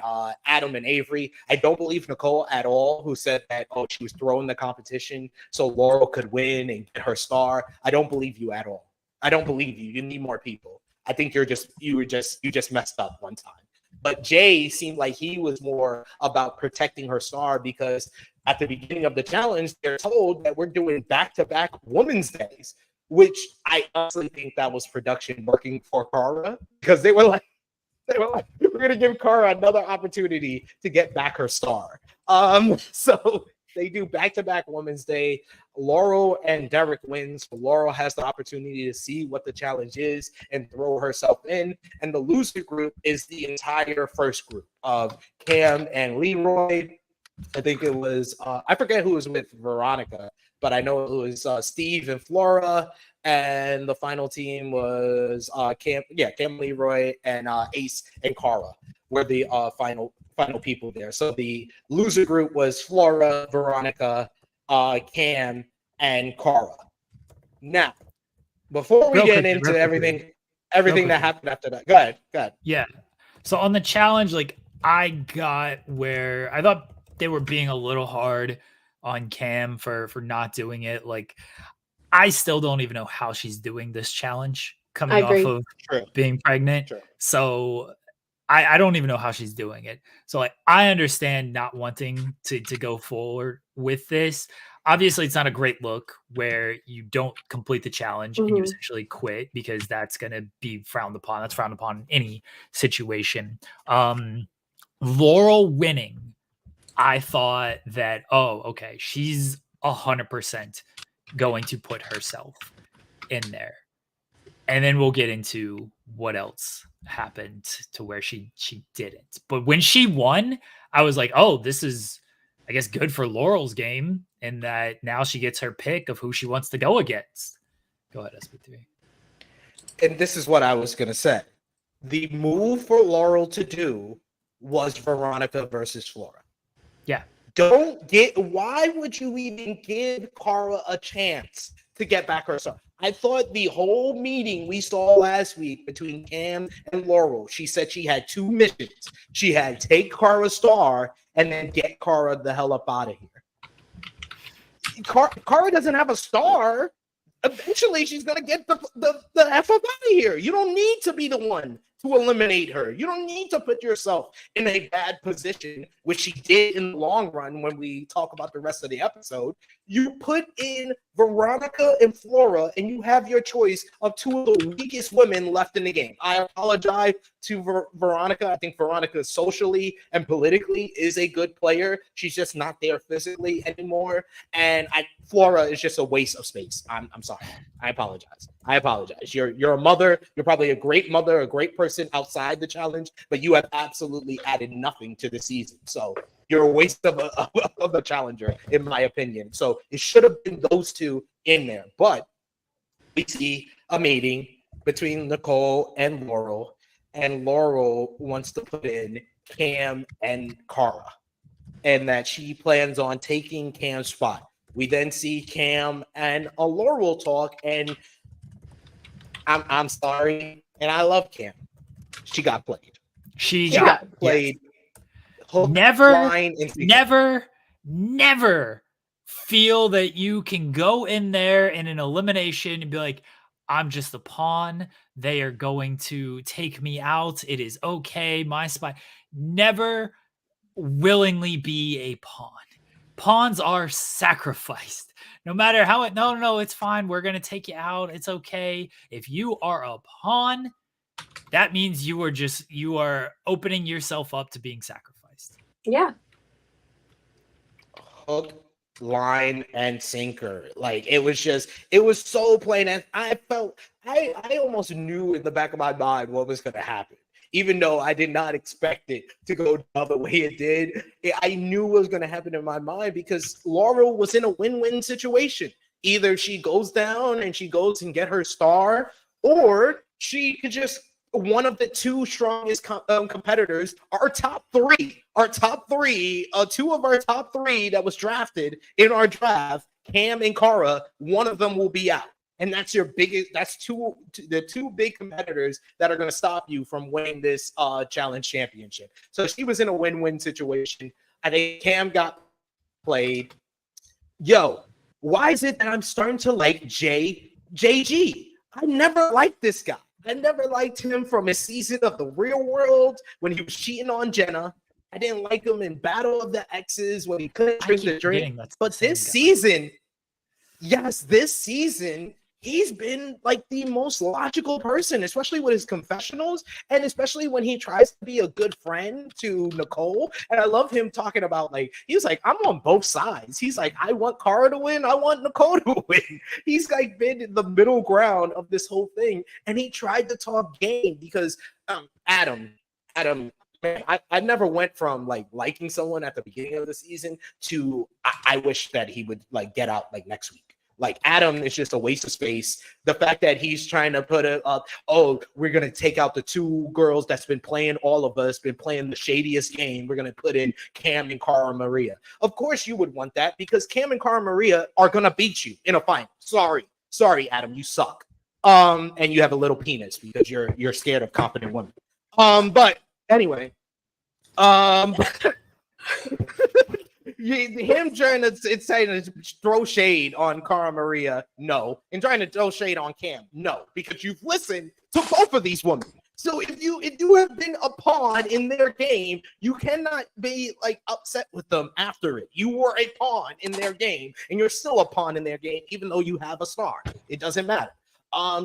Adam and Avery. I don't believe Nicole at all, who said that, she was throwing the competition so Laurel could win and get her star. I don't believe you at all. I don't believe you. You need more people. I think you just messed up one time. But Jay seemed like he was more about protecting her star, because at the beginning of the challenge, they're told that we're doing back-to-back Women's Days, which I honestly think that was production working for Cara, because they were like, we're going to give Cara another opportunity to get back her star. So they do back-to-back Women's Day. Laurel and Derek wins. Laurel has the opportunity to see what the challenge is and throw herself in. And the loser group is the entire first group of Cam and Leroy. I think it was, I forget who was with Veronica, but I know it was Steve and Flora. And the final team was Cam, Leroy, and Ace and Cara were the final people there. So the loser group was Flora, Veronica, Cam, and Cara. Now, before we get into everything that happened after that, go ahead. Yeah. So on the challenge, like, I got where I thought they were being a little hard on Cam for not doing it. Like, I still don't even know how she's doing this challenge coming off of being pregnant. True. So I don't even know how she's doing it. So like, I understand not wanting to go forward with this. Obviously, it's not a great look where you don't complete the challenge and you essentially quit, because that's going to be frowned upon. That's frowned upon in any situation. Laurel winning, I thought that, oh, okay, she's 100% going to put herself in there. And then we'll get into what else happened to where she didn't. But when she won, I was like, oh, this is, I guess, good for Laurel's game, in that now she gets her pick of who she wants to go against. Go ahead, SP3. And this is what I was going to say. The move for Laurel to do was Veronica versus Flora. Yeah. Why would you even give Cara a chance to get back her star? I thought the whole meeting we saw last week between Cam and Laurel, she said she had 2 missions. She had take Cara's star and then get Cara the hell up out of here. Cara doesn't have a star. Eventually, she's going to get the F up out of here. You don't need to be the one to eliminate her. You don't need to put yourself in a bad position, which she did in the long run when we talk about the rest of the episode. You put in Veronica and Flora, and you have your choice of 2 of the weakest women left in the game. I apologize to Veronica. I think Veronica socially and politically is a good player. She's just not there physically anymore. And Flora is just a waste of space. I'm sorry. I apologize. You're a mother. You're probably a great mother, a great person outside the challenge, but you have absolutely added nothing to the season. So you're a waste of a challenger, in my opinion. So it should have been those 2 in there. But we see a meeting between Nicole and Laurel wants to put in Cam and Cara, and that she plans on taking Cam's spot. We then see Cam and a Laurel talk, and I'm sorry, and I love Cam. She got played. She got played. Yes. Never feel that you can go in there in an elimination and be like, I'm just a pawn. They are going to take me out. It is okay. My spy. Never willingly be a pawn. Pawns are sacrificed. No matter how no, it's fine. We're going to take you out. It's okay. If you are a pawn, that means you are opening yourself up to being sacrificed. Yeah. Hook, line, and sinker. Like, it was so plain. And I almost knew in the back of my mind what was going to happen. Even though I did not expect it to go the other way it did, I knew what was going to happen in my mind, because Laurel was in a win-win situation. Either she goes down and she goes and get her star, or she could just, one of the 2 strongest competitors, our top 3, 2 of our top 3 that was drafted in our draft, Cam and Cara, one of them will be out. And that's the 2 big competitors that are going to stop you from winning this challenge championship. So she was in a win-win situation. I think Cam got played. Why is it that I'm starting to like JG? I never liked this guy. I never liked him from his season of the Real World when he was cheating on Jenna. I didn't like him in Battle of the Exes when he couldn't drink the drink. But this season, he's been like the most logical person, especially with his confessionals, and especially when he tries to be a good friend to Nicole. And I love him talking about, like, he's like, I'm on both sides. He's like, I want Cara to win. I want Nicole to win. He's like been in the middle ground of this whole thing. And he tried to talk game because Adam, man, I never went from like liking someone at the beginning of the season to I wish that he would like get out like next week. Like, Adam is just a waste of space. The fact that he's trying to put it up, we're going to take out the 2 girls that's been playing all of us, been playing the shadiest game. We're going to put in Cam and Cara Maria. Of course you would want that, because Cam and Cara Maria are going to beat you in a final. Sorry, Adam, you suck. And you have a little penis because you're scared of confident women. But anyway, him trying to throw shade on Cara Maria, no, and trying to throw shade on Cam, no, because you've listened to both of these women. So if you have been a pawn in their game, you cannot be like upset with them after it. You were a pawn in their game, and you're still a pawn in their game, even though you have a star. It doesn't matter.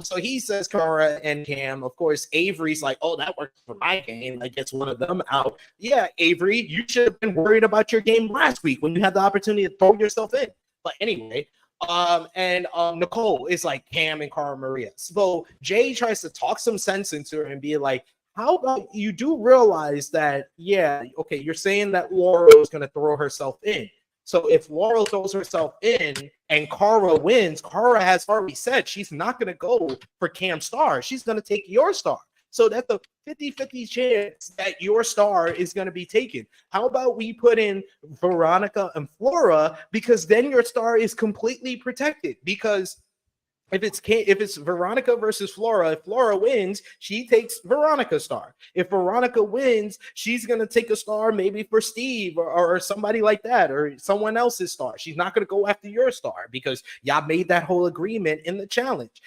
So he says Cara and Cam. Of course, Avery's like, oh, that works for my game. That gets one of them out. Yeah, Avery, you should have been worried about your game last week when you had the opportunity to throw yourself in. But anyway, and Nicole is like Cam and Cara Maria. So Jay tries to talk some sense into her and be like, how about you do realize that, yeah, okay, you're saying that Laurel is going to throw herself in. So if Laurel throws herself in and Cara wins, Cara has already said she's not going to go for Cam's star. She's going to take your star. So that's a 50-50 chance that your star is going to be taken. How about we put in Veronica and Flora, because then your star is completely protected. Because if it's Veronica versus Flora, if Flora wins, she takes Veronica's star. If Veronica wins, she's going to take a star maybe for Steve or somebody like that, or someone else's star. She's not going to go after your star because y'all made that whole agreement in the challenge.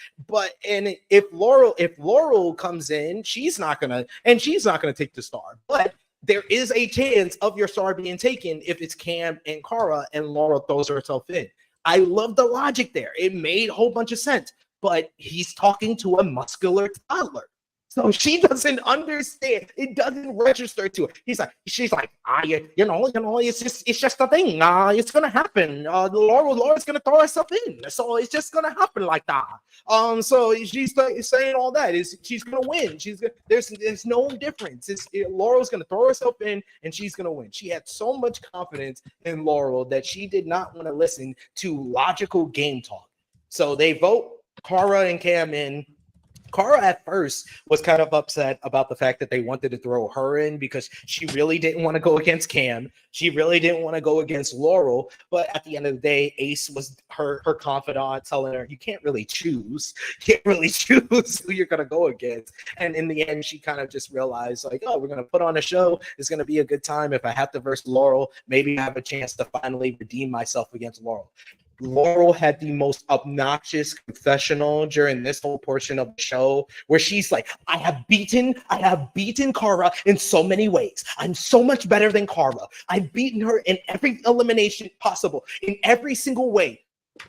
And if Laurel comes in, she's not going to take the star. But there is a chance of your star being taken if it's Cam and Cara and Laurel throws herself in. I love the logic there. It made a whole bunch of sense, but he's talking to a muscular toddler. So she doesn't understand. It doesn't register to her. She's like, it's just a thing. It's gonna happen. Laura's gonna throw herself in. So it's just gonna happen like that. So she's saying all that. She's gonna win. There's no difference. Laurel's gonna throw herself in and she's gonna win. She had so much confidence in Laurel that she did not want to listen to logical game talk. So they vote Cara and Cam in. Cara at first was kind of upset about the fact that they wanted to throw her in because she really didn't want to go against Cam. She really didn't want to go against Laurel. But at the end of the day, Ace was her confidant, telling her, you can't really choose. You can't really choose who you're going to go against. And in the end, she kind of just realized, like, oh, we're going to put on a show. It's going to be a good time. If I have to verse Laurel, maybe I have a chance to finally redeem myself against Laurel. Laurel had the most obnoxious confessional during this whole portion of the show where she's like, I have beaten Cara in so many ways. I'm so much better than Cara. I've beaten her in every elimination possible, in every single way.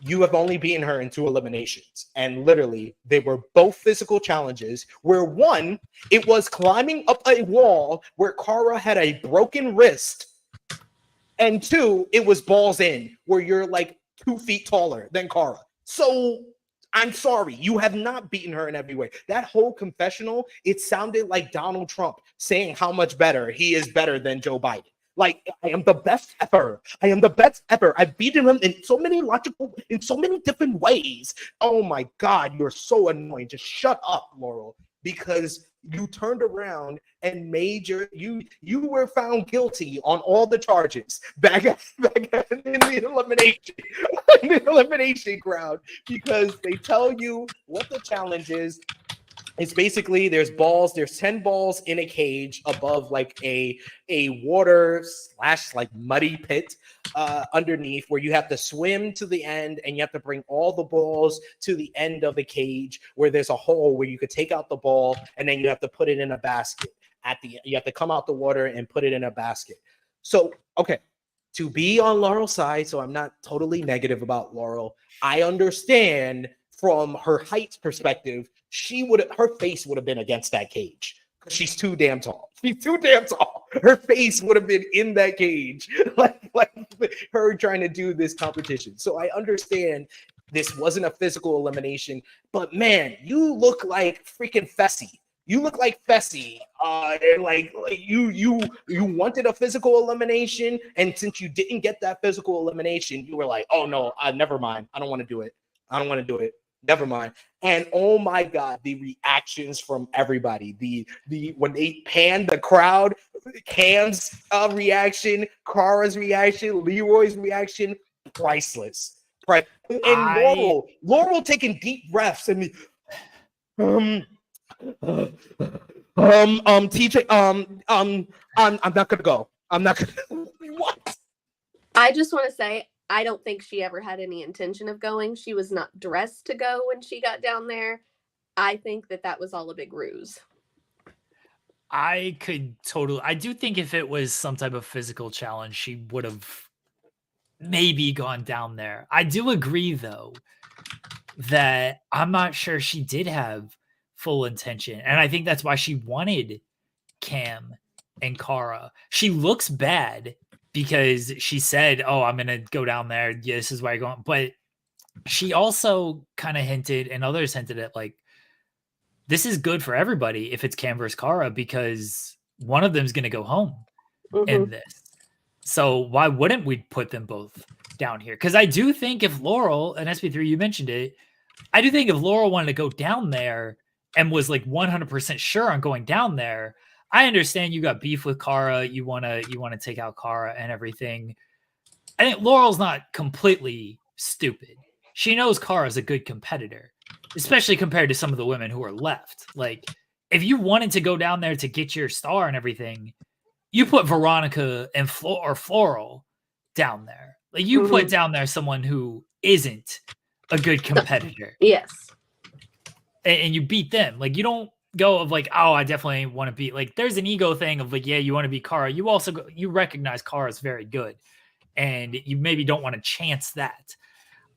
You have only beaten her in 2 eliminations. And literally, they were both physical challenges where one, it was climbing up a wall where Cara had a broken wrist. And 2, it was balls in where you're like 2 feet taller than Cara. So I'm sorry, you have not beaten her in every way. That whole confessional, it sounded like Donald Trump saying how much better he is better than Joe Biden. Like, I am the best ever. I am the best ever. I've beaten him in so many different ways. Oh my God, you're so annoying. Just shut up, Laurel, because you turned around and you were found guilty on all the charges back in the elimination ground, because they tell you what the challenge is. It's basically there's 10 balls in a cage above like a water / like muddy pit underneath, where you have to swim to the end and you have to bring all the balls to the end of the cage where there's a hole where you could take out the ball and then you have to put it in a basket. You have to come out the water and put it in a basket. So, okay, to be on Laurel's side, so I'm not totally negative about Laurel, I understand from her height perspective, her face would have been against that cage. She's too damn tall. She's too damn tall. Her face would have been in that cage, like her trying to do this competition. So I understand this wasn't a physical elimination, but man, you look like freaking Fessy. You look like Fessy. Like you wanted a physical elimination, and since you didn't get that physical elimination, you were like, oh no, never mind. I don't want to do it. Never mind. And oh my God, the reactions from everybody. The when they panned the crowd, Cam's reaction, Cara's reaction, Leroy's reaction, priceless. Right. And Laurel taking deep breaths and TJ, I'm not gonna go. I'm not gonna what? I just want to say, I don't think she ever had any intention of going. She was not dressed to go when she got down there. I think that was all a big ruse. I do think if it was some type of physical challenge, she would have maybe gone down there. I do agree, though. that I'm not sure she did have full intention. And I think that's why she wanted Cam and Cara. She looks bad because she said, "Oh, I'm going to go down there. Yeah, this is where I'm going." But she also kind of hinted, and others hinted at, like, this is good for everybody if it's Cam versus Cara, because one of them's going to go home in this. So why wouldn't we put them both down here? Because I do think if Laurel and SP3, you mentioned it, I do think if Laurel wanted to go down there and was like 100% sure on going down there, I understand you got beef with Cara. You want to take out Cara and everything. I think Laurel's not completely stupid. She knows Cara's a good competitor, especially compared to some of the women who are left. Like, if you wanted to go down there to get your star and everything, you put Veronica and Floral down there. Like, you put down there someone who isn't a good competitor. Yes. And you beat them. Like, you don't go of like, oh, I definitely want to beat. Like, there's an ego thing of like, yeah, you want to beat Cara. You also you recognize Cara is very good, and you maybe don't want to chance that.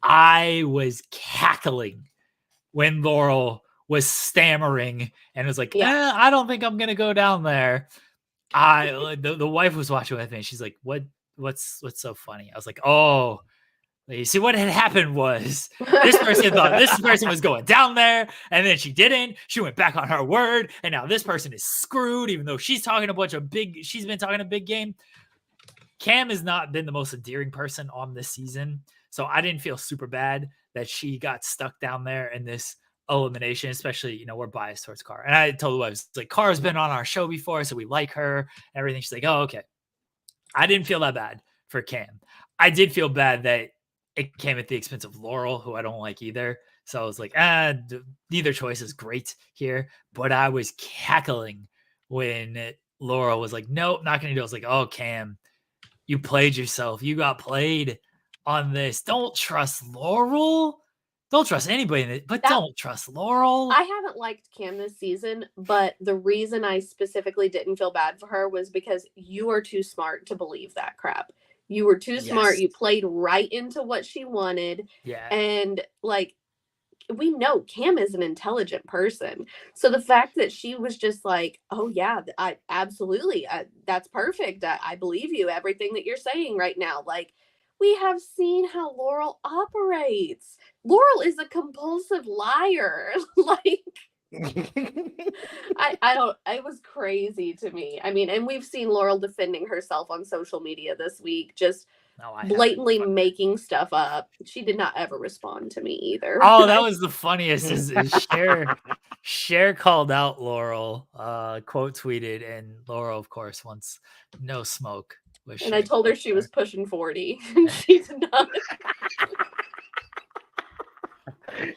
I was cackling when Laurel was stammering and was like, I don't think I'm gonna go down there. The wife was watching with me and she's like, what's so funny? I was like, oh, you see what had happened was this person thought this person was going down there, and then she didn't. She went back on her word, and now this person is screwed, even though she's talking she's been talking a big game. Cam has not been the most endearing person on this season, so I didn't feel super bad that she got stuck down there in this elimination, especially, we're biased towards Cara. And I told the wife, it's like, Cara's been on our show before, so we like her and everything. She's like, oh, okay. I didn't feel that bad for Cam. I did feel bad that it came at the expense of Laurel, who I don't like either. So I was like, neither choice is great here. But I was cackling when Laurel was like, nope, not going to do it. I was like, oh, Cam, you played yourself. You got played on this. Don't trust Laurel. Don't trust anybody, but don't trust Laurel. I haven't liked Cam this season, but the reason I specifically didn't feel bad for her was because you are too smart to believe that crap. You were too smart. You played right into what she wanted. Yeah. And like, we know Cam is an intelligent person. So the fact that she was just like, oh yeah, I absolutely, that's perfect. I believe you, everything that you're saying right now. Like, we have seen how Laurel operates. Laurel is a compulsive liar. Like, I don't, it was crazy to me. I mean, and we've seen Laurel defending herself on social media this week, just blatantly making stuff up. She did not ever respond to me either. Oh, that was the funniest is Cher called out Laurel, quote tweeted, and Laurel, of course, wants no smoke. And I told her she was pushing 40, and she's not.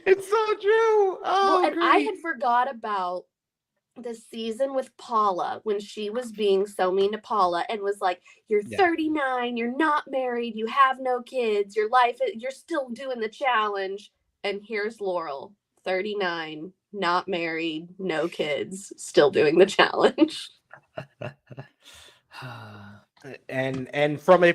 It's so true. Oh, well, and I had forgot about the season with Paula when she was being so mean to Paula and was like, you're 39, you're not married, you have no kids, your life, you're still doing the challenge. And here's Laurel, 39, not married, no kids, still doing the challenge. And from a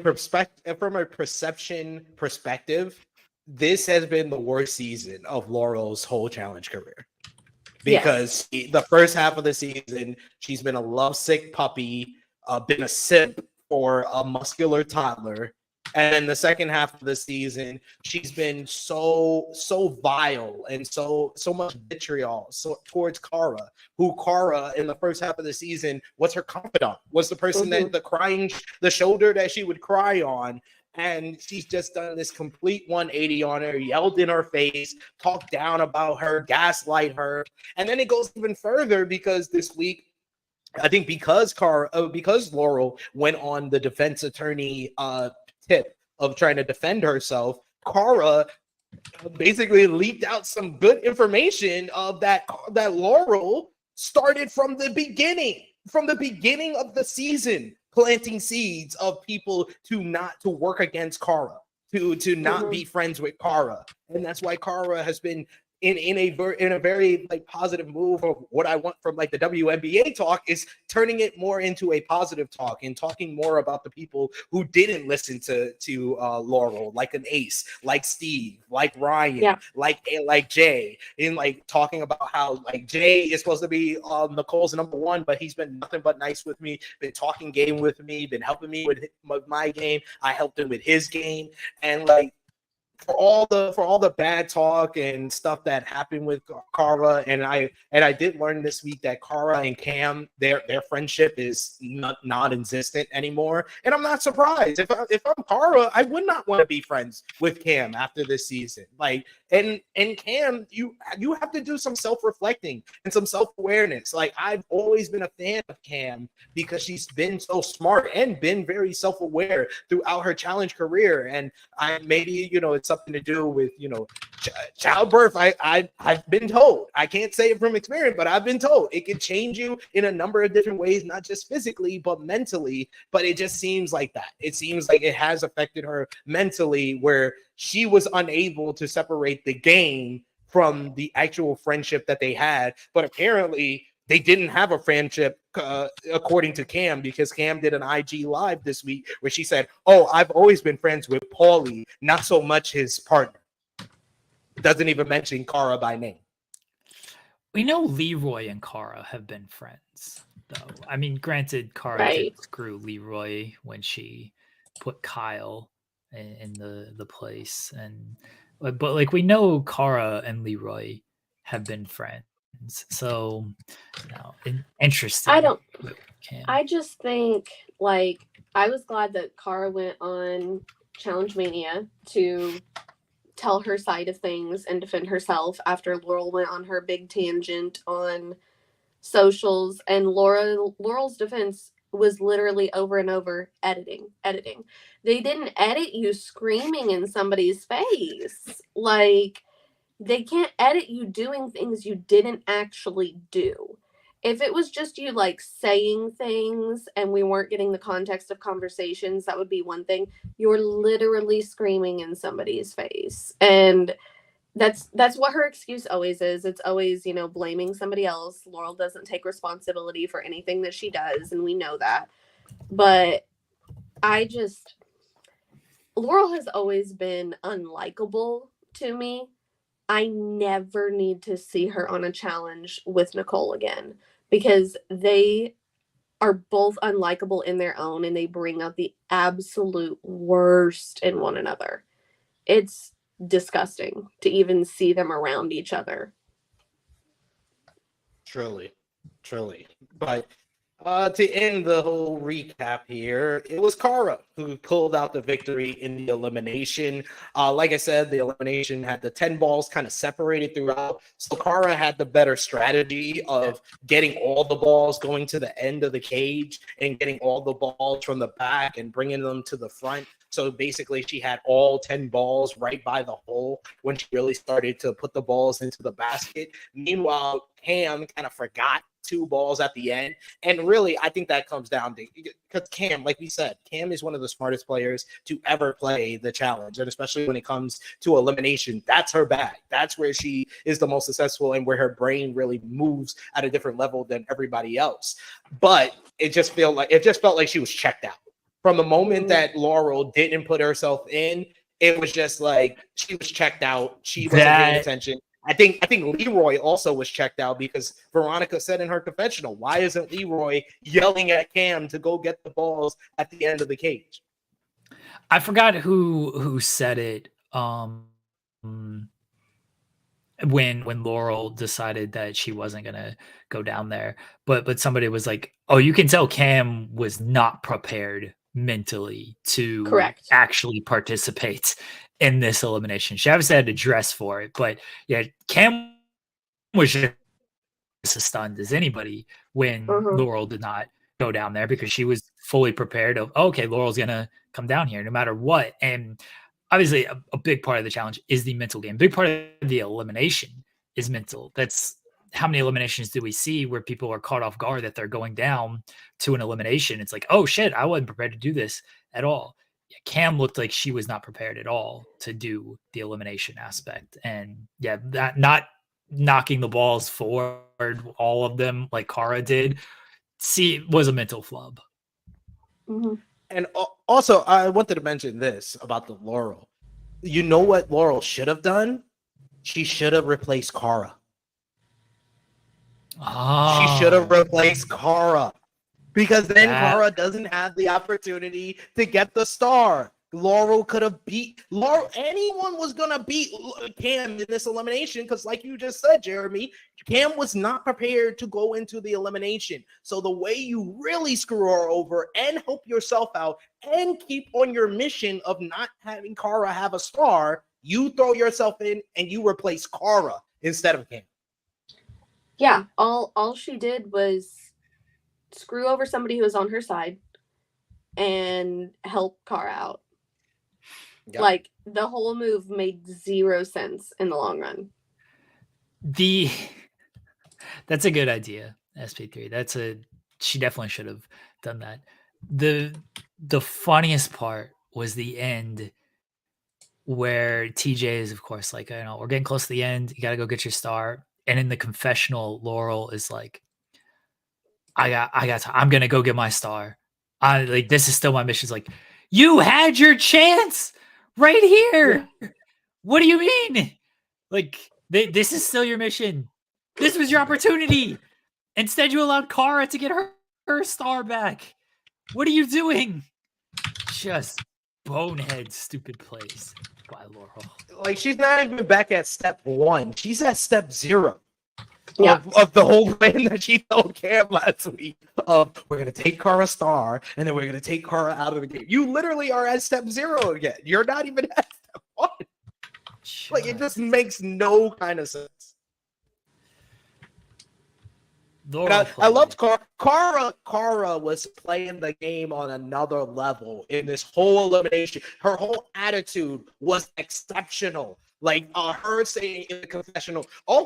perception perspective, this has been the worst season of Laurel's whole challenge career. Because the first half of the season, she's been a lovesick puppy, been a simp for a muscular toddler. And then the second half of the season, she's been so vile and so much vitriol towards Cara, who Cara in the first half of the season was her confidant, was the person that the shoulder that she would cry on. And she's just done this complete 180 on her, yelled in her face, talked down about her, gaslight her. And then it goes even further because this week, I think because Laurel went on the defense attorney tip of trying to defend herself, Cara basically leaked out some good information of that Laurel started from the beginning of the season, planting seeds of people to work against Cara, to not be friends with Cara. And that's why Cara has been in a very like positive move of what I want from like the WNBA talk is turning it more into a positive talk and talking more about the people who didn't listen to Laurel, like an Ace, like Steve, like Ryan, like Jay, and like talking about how like Jay is supposed to be Nicole's number one, but he's been nothing but nice with me, been talking game with me, been helping me with my game. I helped him with his game, and like for all the bad talk and stuff that happened with Cara, and I did learn this week that Cara and Cam, their friendship is non-existent anymore, and I'm not surprised. If I'm Cara, I would not want to be friends with Cam after this season. Like, and Cam, you have to do some self-reflecting and some self-awareness. Like, I've always been a fan of Cam because she's been so smart and been very self-aware throughout her challenge career, and maybe it's something to do with childbirth. I've been told, I can't say it from experience, but I've been told it could change you in a number of different ways, not just physically but mentally. But it just seems like that. It seems like it has affected her mentally, where she was unable to separate the game from the actual friendship that they had. But apparently they didn't have a friendship, according to Cam, because Cam did an IG live this week where she said, "Oh, I've always been friends with Paulie, not so much his partner." Doesn't even mention Cara by name. We know Leroy and Cara have been friends, though. I mean, granted, Cara did screw Leroy when she put Kyle in the place, but like we know Cara and Leroy have been friends. So, interesting. I just think, like, I was glad that Cara went on Challenge Mania to tell her side of things and defend herself after Laurel went on her big tangent on socials, and Laurel's defense was literally over and over editing. They didn't edit you screaming in somebody's face. Like, they can't edit you doing things you didn't actually do. If it was just you like saying things and we weren't getting the context of conversations, that would be one thing. You're literally screaming in somebody's face. And that's what her excuse always is. It's always, blaming somebody else. Laurel doesn't take responsibility for anything that she does, and we know that. But Laurel has always been unlikable to me. I never need to see her on a challenge with Nicole again, because they are both unlikable in their own, and they bring out the absolute worst in one another. It's disgusting to even see them around each other. Truly. But to end the whole recap here, it was Cara who pulled out the victory in the elimination. Like I said, the elimination had the 10 balls kind of separated throughout. So Cara had the better strategy of getting all the balls going to the end of the cage and getting all the balls from the back and bringing them to the front. So basically, she had all 10 balls right by the hole when she really started to put the balls into the basket. Meanwhile, Cam kind of forgot 2 balls at the end. And really, I think that comes down to, because Cam, like we said, Cam is one of the smartest players to ever play the challenge. And especially when it comes to elimination, that's her bag. That's where she is the most successful and where her brain really moves at a different level than everybody else. But it just felt like she was checked out. From the moment that Laurel didn't put herself in, it was just like she was checked out. She wasn't paying attention. I think Leroy also was checked out, because Veronica said in her confessional, "Why isn't Leroy yelling at Cam to go get the balls at the end of the cage?" I forgot who said it. When Laurel decided that she wasn't gonna go down there, but somebody was like, "Oh, you can tell Cam was not prepared mentally to actually participate in this elimination." She obviously had to dress for it, but yeah, Cam was just as stunned as anybody when Laurel did not go down there, because she was fully prepared of, okay, Laurel's gonna come down here no matter what. And obviously a big part of the challenge is the mental game. Big part of the elimination is mental. That's how many eliminations do we see where people are caught off guard that they're going down to an elimination? It's like, oh shit, I wasn't prepared to do this at all. Yeah, Cam looked like she was not prepared at all to do the elimination aspect. And yeah, that not knocking the balls forward, all of them, like Cara did, was a mental flub. Mhm. And also, I wanted to mention this about the Laurel. You know what Laurel should have done? She should have replaced Cara. She should have replaced Cara. Because then Cara doesn't have the opportunity to get the star. Laurel could have beat Laurel. Anyone was gonna beat Cam in this elimination because, like you just said, Jeremy, Cam was not prepared to go into the elimination. So the way you really screw her over and help yourself out and keep on your mission of not having Cara have a star, you throw yourself in and you replace Cara instead of Cam. Yeah, all she did was screw over somebody who was on her side and help Cara out. Yep. Like, the whole move made zero sense in the long run. That's a good idea, SP3. She definitely should have done that. The funniest part was the end where TJ is, of course, like, we're getting close to the end. You got to go get your star. And in the confessional, Laurel is like, I got time. I'm going to go get my star. This is still my mission. It's like, you had your chance right here. Yeah. What do you mean? Like, this is still your mission. This was your opportunity. Instead, you allowed Cara to get her star back. What are you doing? Just bonehead stupid plays by Laurel. Like, she's not even back at step 1. She's at step 0. Yeah. Of the whole plan that she told Cam last week. We're going to take Cara star, and then we're going to take Cara out of the game. You literally are at step 0 again. You're not even at step 1. Like, it just makes no kind of sense. I loved Cara. Cara was playing the game on another level in this whole elimination. Her whole attitude was exceptional. Like, her saying in the confessional, I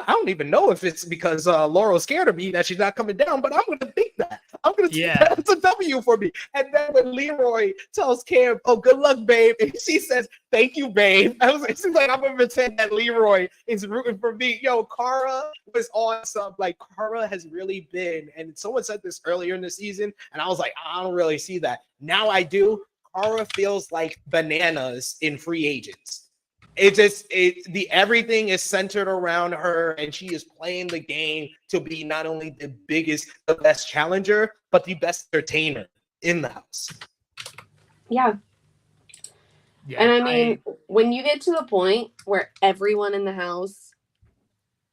don't even know if it's because Laurel's scared of me that she's not coming down, but I'm going to think that. I'm going to think that's a W for me. And then when Leroy tells Cam, oh, good luck, babe, and she says, thank you, babe. It seems like I'm going to pretend that Leroy is rooting for me. Yo, Cara was awesome. Like, Cara has really been, and someone said this earlier in the season, and I was like, I don't really see that. Now I do. Cara feels like bananas in Free Agents. Everything is centered around her, and she is playing the game to be not only the best challenger, but the best entertainer in the house. Yeah. And I mean, when you get to the point where everyone in the house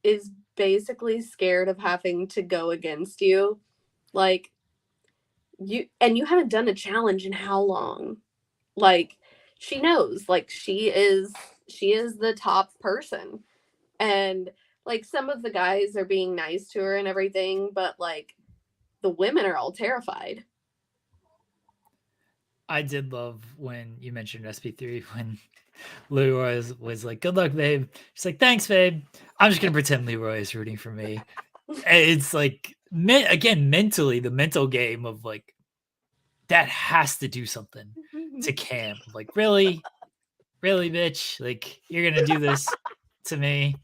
is basically scared of having to go against you, like, you haven't done a challenge in how long? Like, she knows, like, she is the top person, and like, some of the guys are being nice to her and everything, but like, the women are all terrified. I did love when you mentioned SP3 when Leroy was like, good luck, babe. She's like, thanks, babe. I'm just gonna pretend Leroy is rooting for me. And it's like, again, mentally, the mental game of like, that has to do something to Cam. Like, really, bitch? Like, you're gonna do this to me?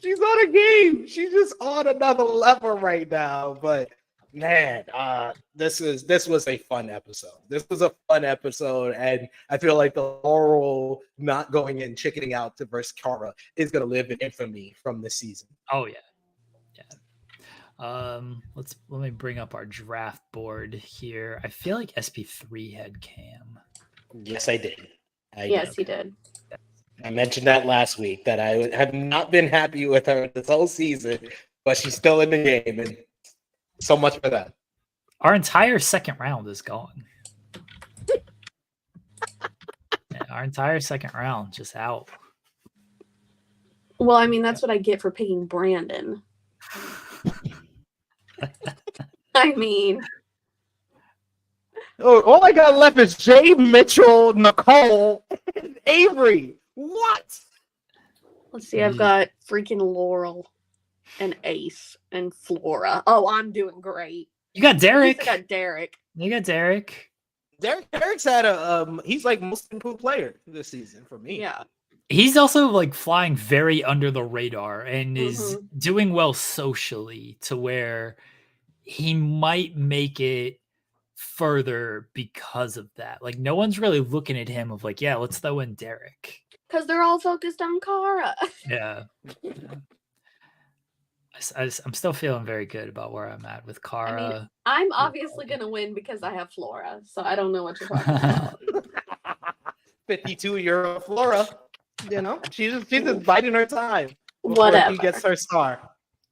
She's on a game. She's just on another level right now. But man, this was a fun episode. This was a fun episode, and I feel like the Laurel not going in, chickening out to versus Cara is gonna live in infamy from this season. Oh yeah. Let me bring up our draft board here. I feel like SP3 had Cam. Yes, I did. Yes, he did. I mentioned that last week that I have not been happy with her this whole season, but she's still in the game, and so much for that. Our entire second round is gone. Our entire second round just out. Well, I mean, that's what I get for picking Brandon. I mean, all I got left is Jay, Mitchell, Nicole, and Avery. What? Let's see. I've got freaking Laurel and Ace and Flora. Oh, I'm doing great. You got Derek. I got Derek. You got Derek. Derek's had he's like most improved player this season for me. Yeah. he's also like flying very under the radar and is Mhm. doing well socially to where he might make it further because of that. Like no one's really looking at him of like, yeah, let's throw in Derek. Because they're all focused on Cara. Yeah. I'm still feeling very good about where I'm at with Cara. I mean, I'm obviously going to win because I have Flora, so I don't know what you're talking about. 52-year-old Flora, you know, she's just biding her time before Whatever. she gets her star.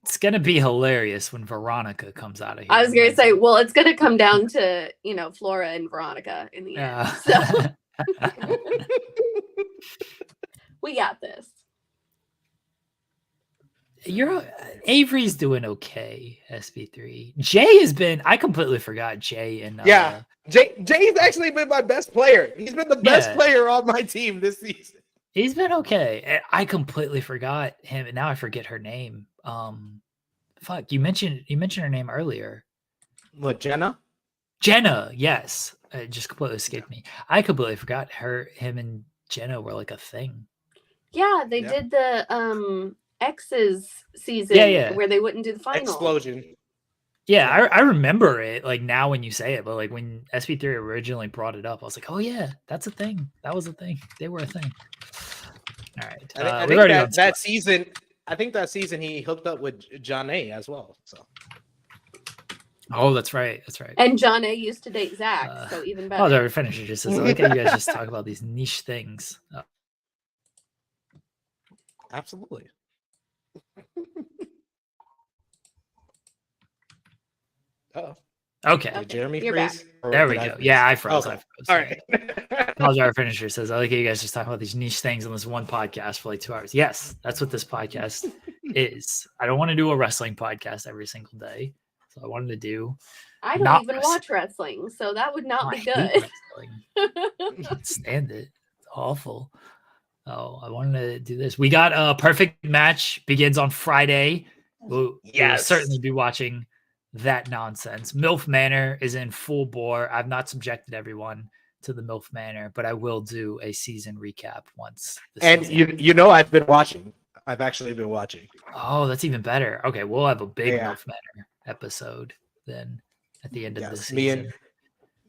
It's gonna be hilarious when Veronica comes out of here. I was going to say, well, it's going to come down to, Flora and Veronica in the end. So we got this. Avery's doing okay. SP3. Jay has been. I completely forgot Jay and Yeah. Jay's actually been my best player. He's been the best player on my team this season. He's been okay. I completely forgot him, and now I forget her name. Fuck, you mentioned her name earlier. What, Jenna? Jenna, yes. It just completely escaped me. I completely forgot him and Jenna were like a thing. Yeah, they did the X's season where they wouldn't do the final. Explosion. Yeah, I remember it like now when you say it, but like when SP3 originally brought it up, I was like, oh yeah, that's a thing. That was a thing. They were a thing. All right. I think that season, he hooked up with John A as well. So. Oh, that's right. That's right. And John A used to date Zach, so even better. Oh, the finisher just says, I like how you guys just talk about these niche things. Absolutely. Oh. Okay. Jeremy You're freeze? There we go. Yeah, I froze. Okay. I froze. All right. Our finisher says, I like how you guys just talk about these niche things on this one podcast for like 2 hours. Yes, that's what this podcast is. I don't want to do a wrestling podcast every single day. So I wanted to do. I don't even watch wrestling, so that would not be good. I can't stand it. It's awful. Oh, I wanted to do this. We got a perfect match begins on Friday. We'll certainly be watching that nonsense. MILF Manor is in full bore. I've not subjected everyone to the MILF Manor, but I will do a season recap once. I've been watching. I've actually been watching. Oh, that's even better. Okay, we'll have a big MILF Manor episode then at the end of the season.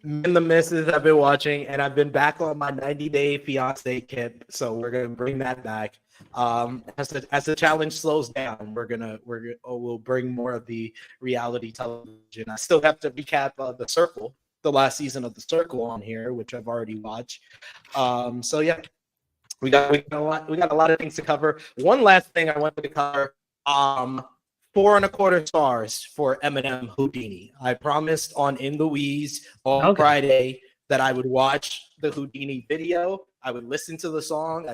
Me and the missus have been watching, and I've been back on my 90-day fiance kip, so we're gonna bring that back. As the challenge slows down, we'll bring more of the reality television. I still have to recap The Circle, the last season of The Circle on here, which I've already watched. So yeah, we got a lot of things to cover. One last thing I wanted to cover. 4.25 stars for Eminem Houdini. I promised on In Louise on Friday that I would watch the Houdini video. I would listen to the song.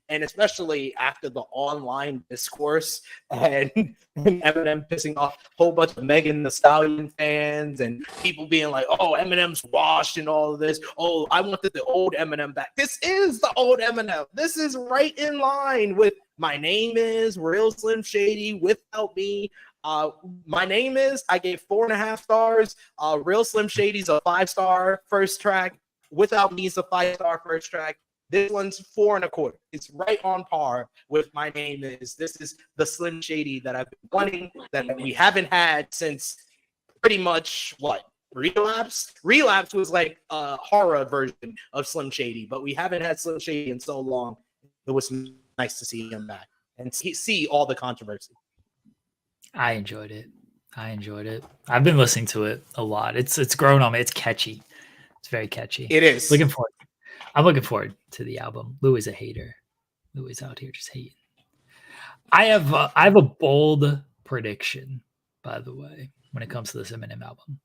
And especially after the online discourse and Eminem pissing off a whole bunch of Megan Thee Stallion fans and people being like, oh, Eminem's washed and all of this. Oh, I wanted the old Eminem back. This is the old Eminem. This is right in line with My Name Is, Real Slim Shady, Without Me. My Name Is, I gave 4.5 stars. Real Slim Shady's a 5-star first track. Without Me is a 5-star first track. This one's 4.25. It's right on par with My Name Is. This is the Slim Shady that I've been wanting, that we haven't had since pretty much Relapse? Relapse was like a horror version of Slim Shady, but we haven't had Slim Shady in so long. It was nice to see him back and see all the controversy. I enjoyed it. I've been listening to it a lot. It's grown on me. It's catchy. It's very catchy. It is. I'm looking forward to the album. Lou is a hater. Lou is out here just hating. I have a bold prediction, by the way, when it comes to this Eminem album.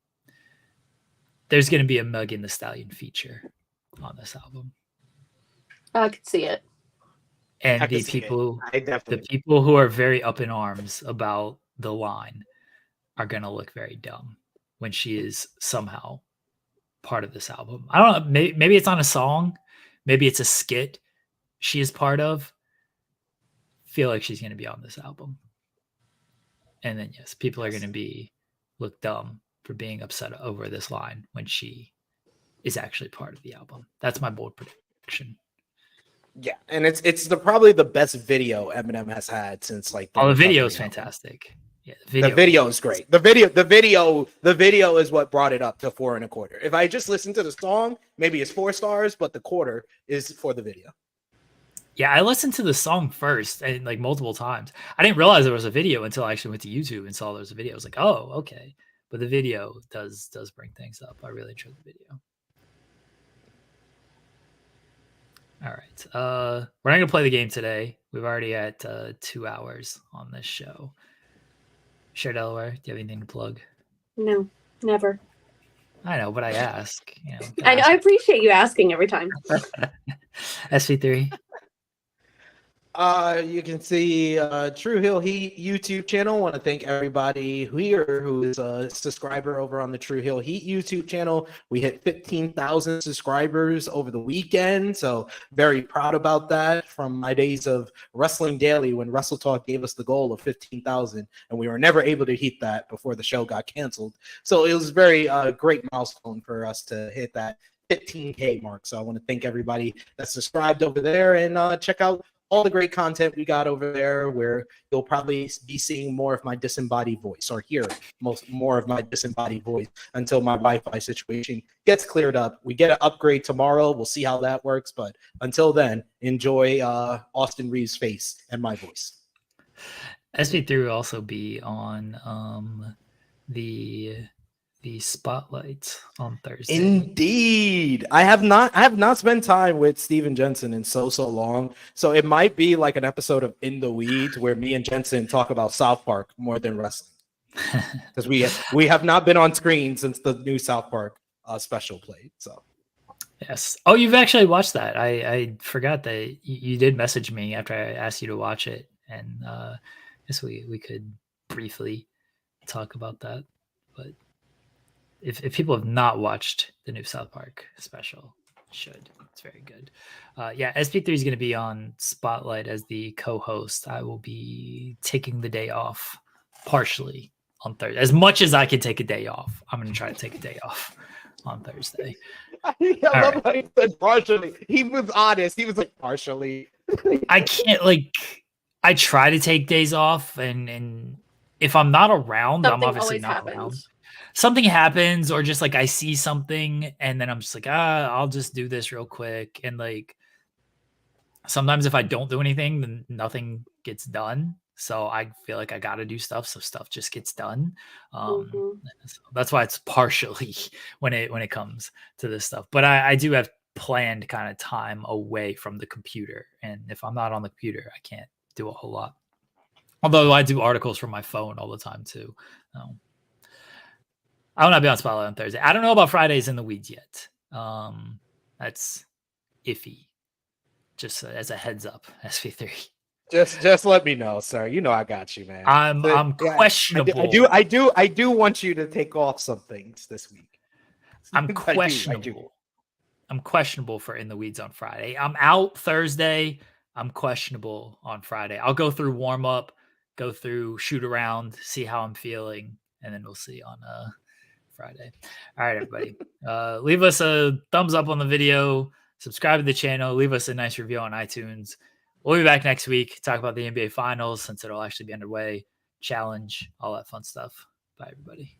There's going to be a Megan Thee Stallion feature on this album. I could see it. And the people who are very up in arms about the line are going to look very dumb when she is somehow part of this album. I don't know. Maybe it's on a song. Maybe it's a skit she is part of. Feel like she's going to be on this album. And then, yes, people are going to look dumb for being upset over this line when she is actually part of the album. That's my bold prediction. Yeah, and it's probably the best video Eminem has had since like The video is Recovery album. fantastic. Yeah, The video is great. The video is what brought it up to 4.25. If I just listened to the song, maybe it's 4 stars, but the quarter is for the video. Yeah, I listened to the song first and like multiple times. I didn't realize there was a video until I actually went to YouTube and saw there was a video. I was like, oh, okay. But the video does bring things up. I really enjoyed the video. All right. We're not gonna play the game today. We've already at 2 hours on this show. Cher Delaware, do you have anything to plug? No, never. I know, but I ask. You know, I appreciate you asking every time. SP3. You can see True Hill Heat YouTube channel. Want to thank everybody here who is a subscriber over on the True Hill Heat YouTube channel. We hit 15,000 subscribers over the weekend, so very proud about that. From my days of Wrestling Daily, when Wrestle Talk gave us the goal of 15,000, and we were never able to hit that before the show got canceled. So it was very great milestone for us to hit that 15K mark. So I want to thank everybody that's subscribed over there, and check out all the great content we got over there, where you'll probably be seeing more of my disembodied voice, or hear more of my disembodied voice until my Wi-Fi situation gets cleared up. We get an upgrade tomorrow. We'll see how that works. But until then, enjoy Austin Reeves' face and my voice. SP3 will also be on the spotlight on Thursday. Indeed. I have not spent time with Steven Jensen in so long. So it might be like an episode of In the Weeds where me and Jensen talk about South Park more than wrestling. Because we have not been on screen since the new South Park special played. So yes. Oh, you've actually watched that. I forgot that you did message me after I asked you to watch it. And I guess we could briefly talk about that. But if people have not watched the new South Park special, should. It's very good. Yeah, SP3 is going to be on Spotlight as the co-host. I will be taking the day off partially on Thursday. As much as I can take a day off, I'm going to try to take a day off on Thursday. I love how he said partially. He was honest. He was like, partially. I can't, I try to take days off, and if I'm not around, Something I'm obviously always not happens. around. Something happens, or just I see something and then I'm just like, I'll just do this real quick. And sometimes if I don't do anything, then nothing gets done. So I feel like I got to do stuff. So stuff just gets done. So that's why it's partially when it comes to this stuff. But I do have planned kind of time away from the computer. And if I'm not on the computer, I can't do a whole lot. Although I do articles from my phone all the time too. I will not be on Spotlight on Thursday. I don't know about Fridays in the Weeds yet. That's iffy. Just as a heads up, SP3. Just let me know, sir. You know I got you, man. I'm questionable. I do want you to take off some things this week. I'm questionable. I'm questionable for In the Weeds on Friday. I'm out Thursday. I'm questionable on Friday. I'll go through warm up, go through shoot around, see how I'm feeling, and then we'll see on Friday. All right, everybody. Leave us a thumbs up on the video, subscribe to the channel, leave us a nice review on iTunes. We'll be back next week, talk about the NBA Finals since it'll actually be underway, challenge, all that fun stuff. Bye, everybody.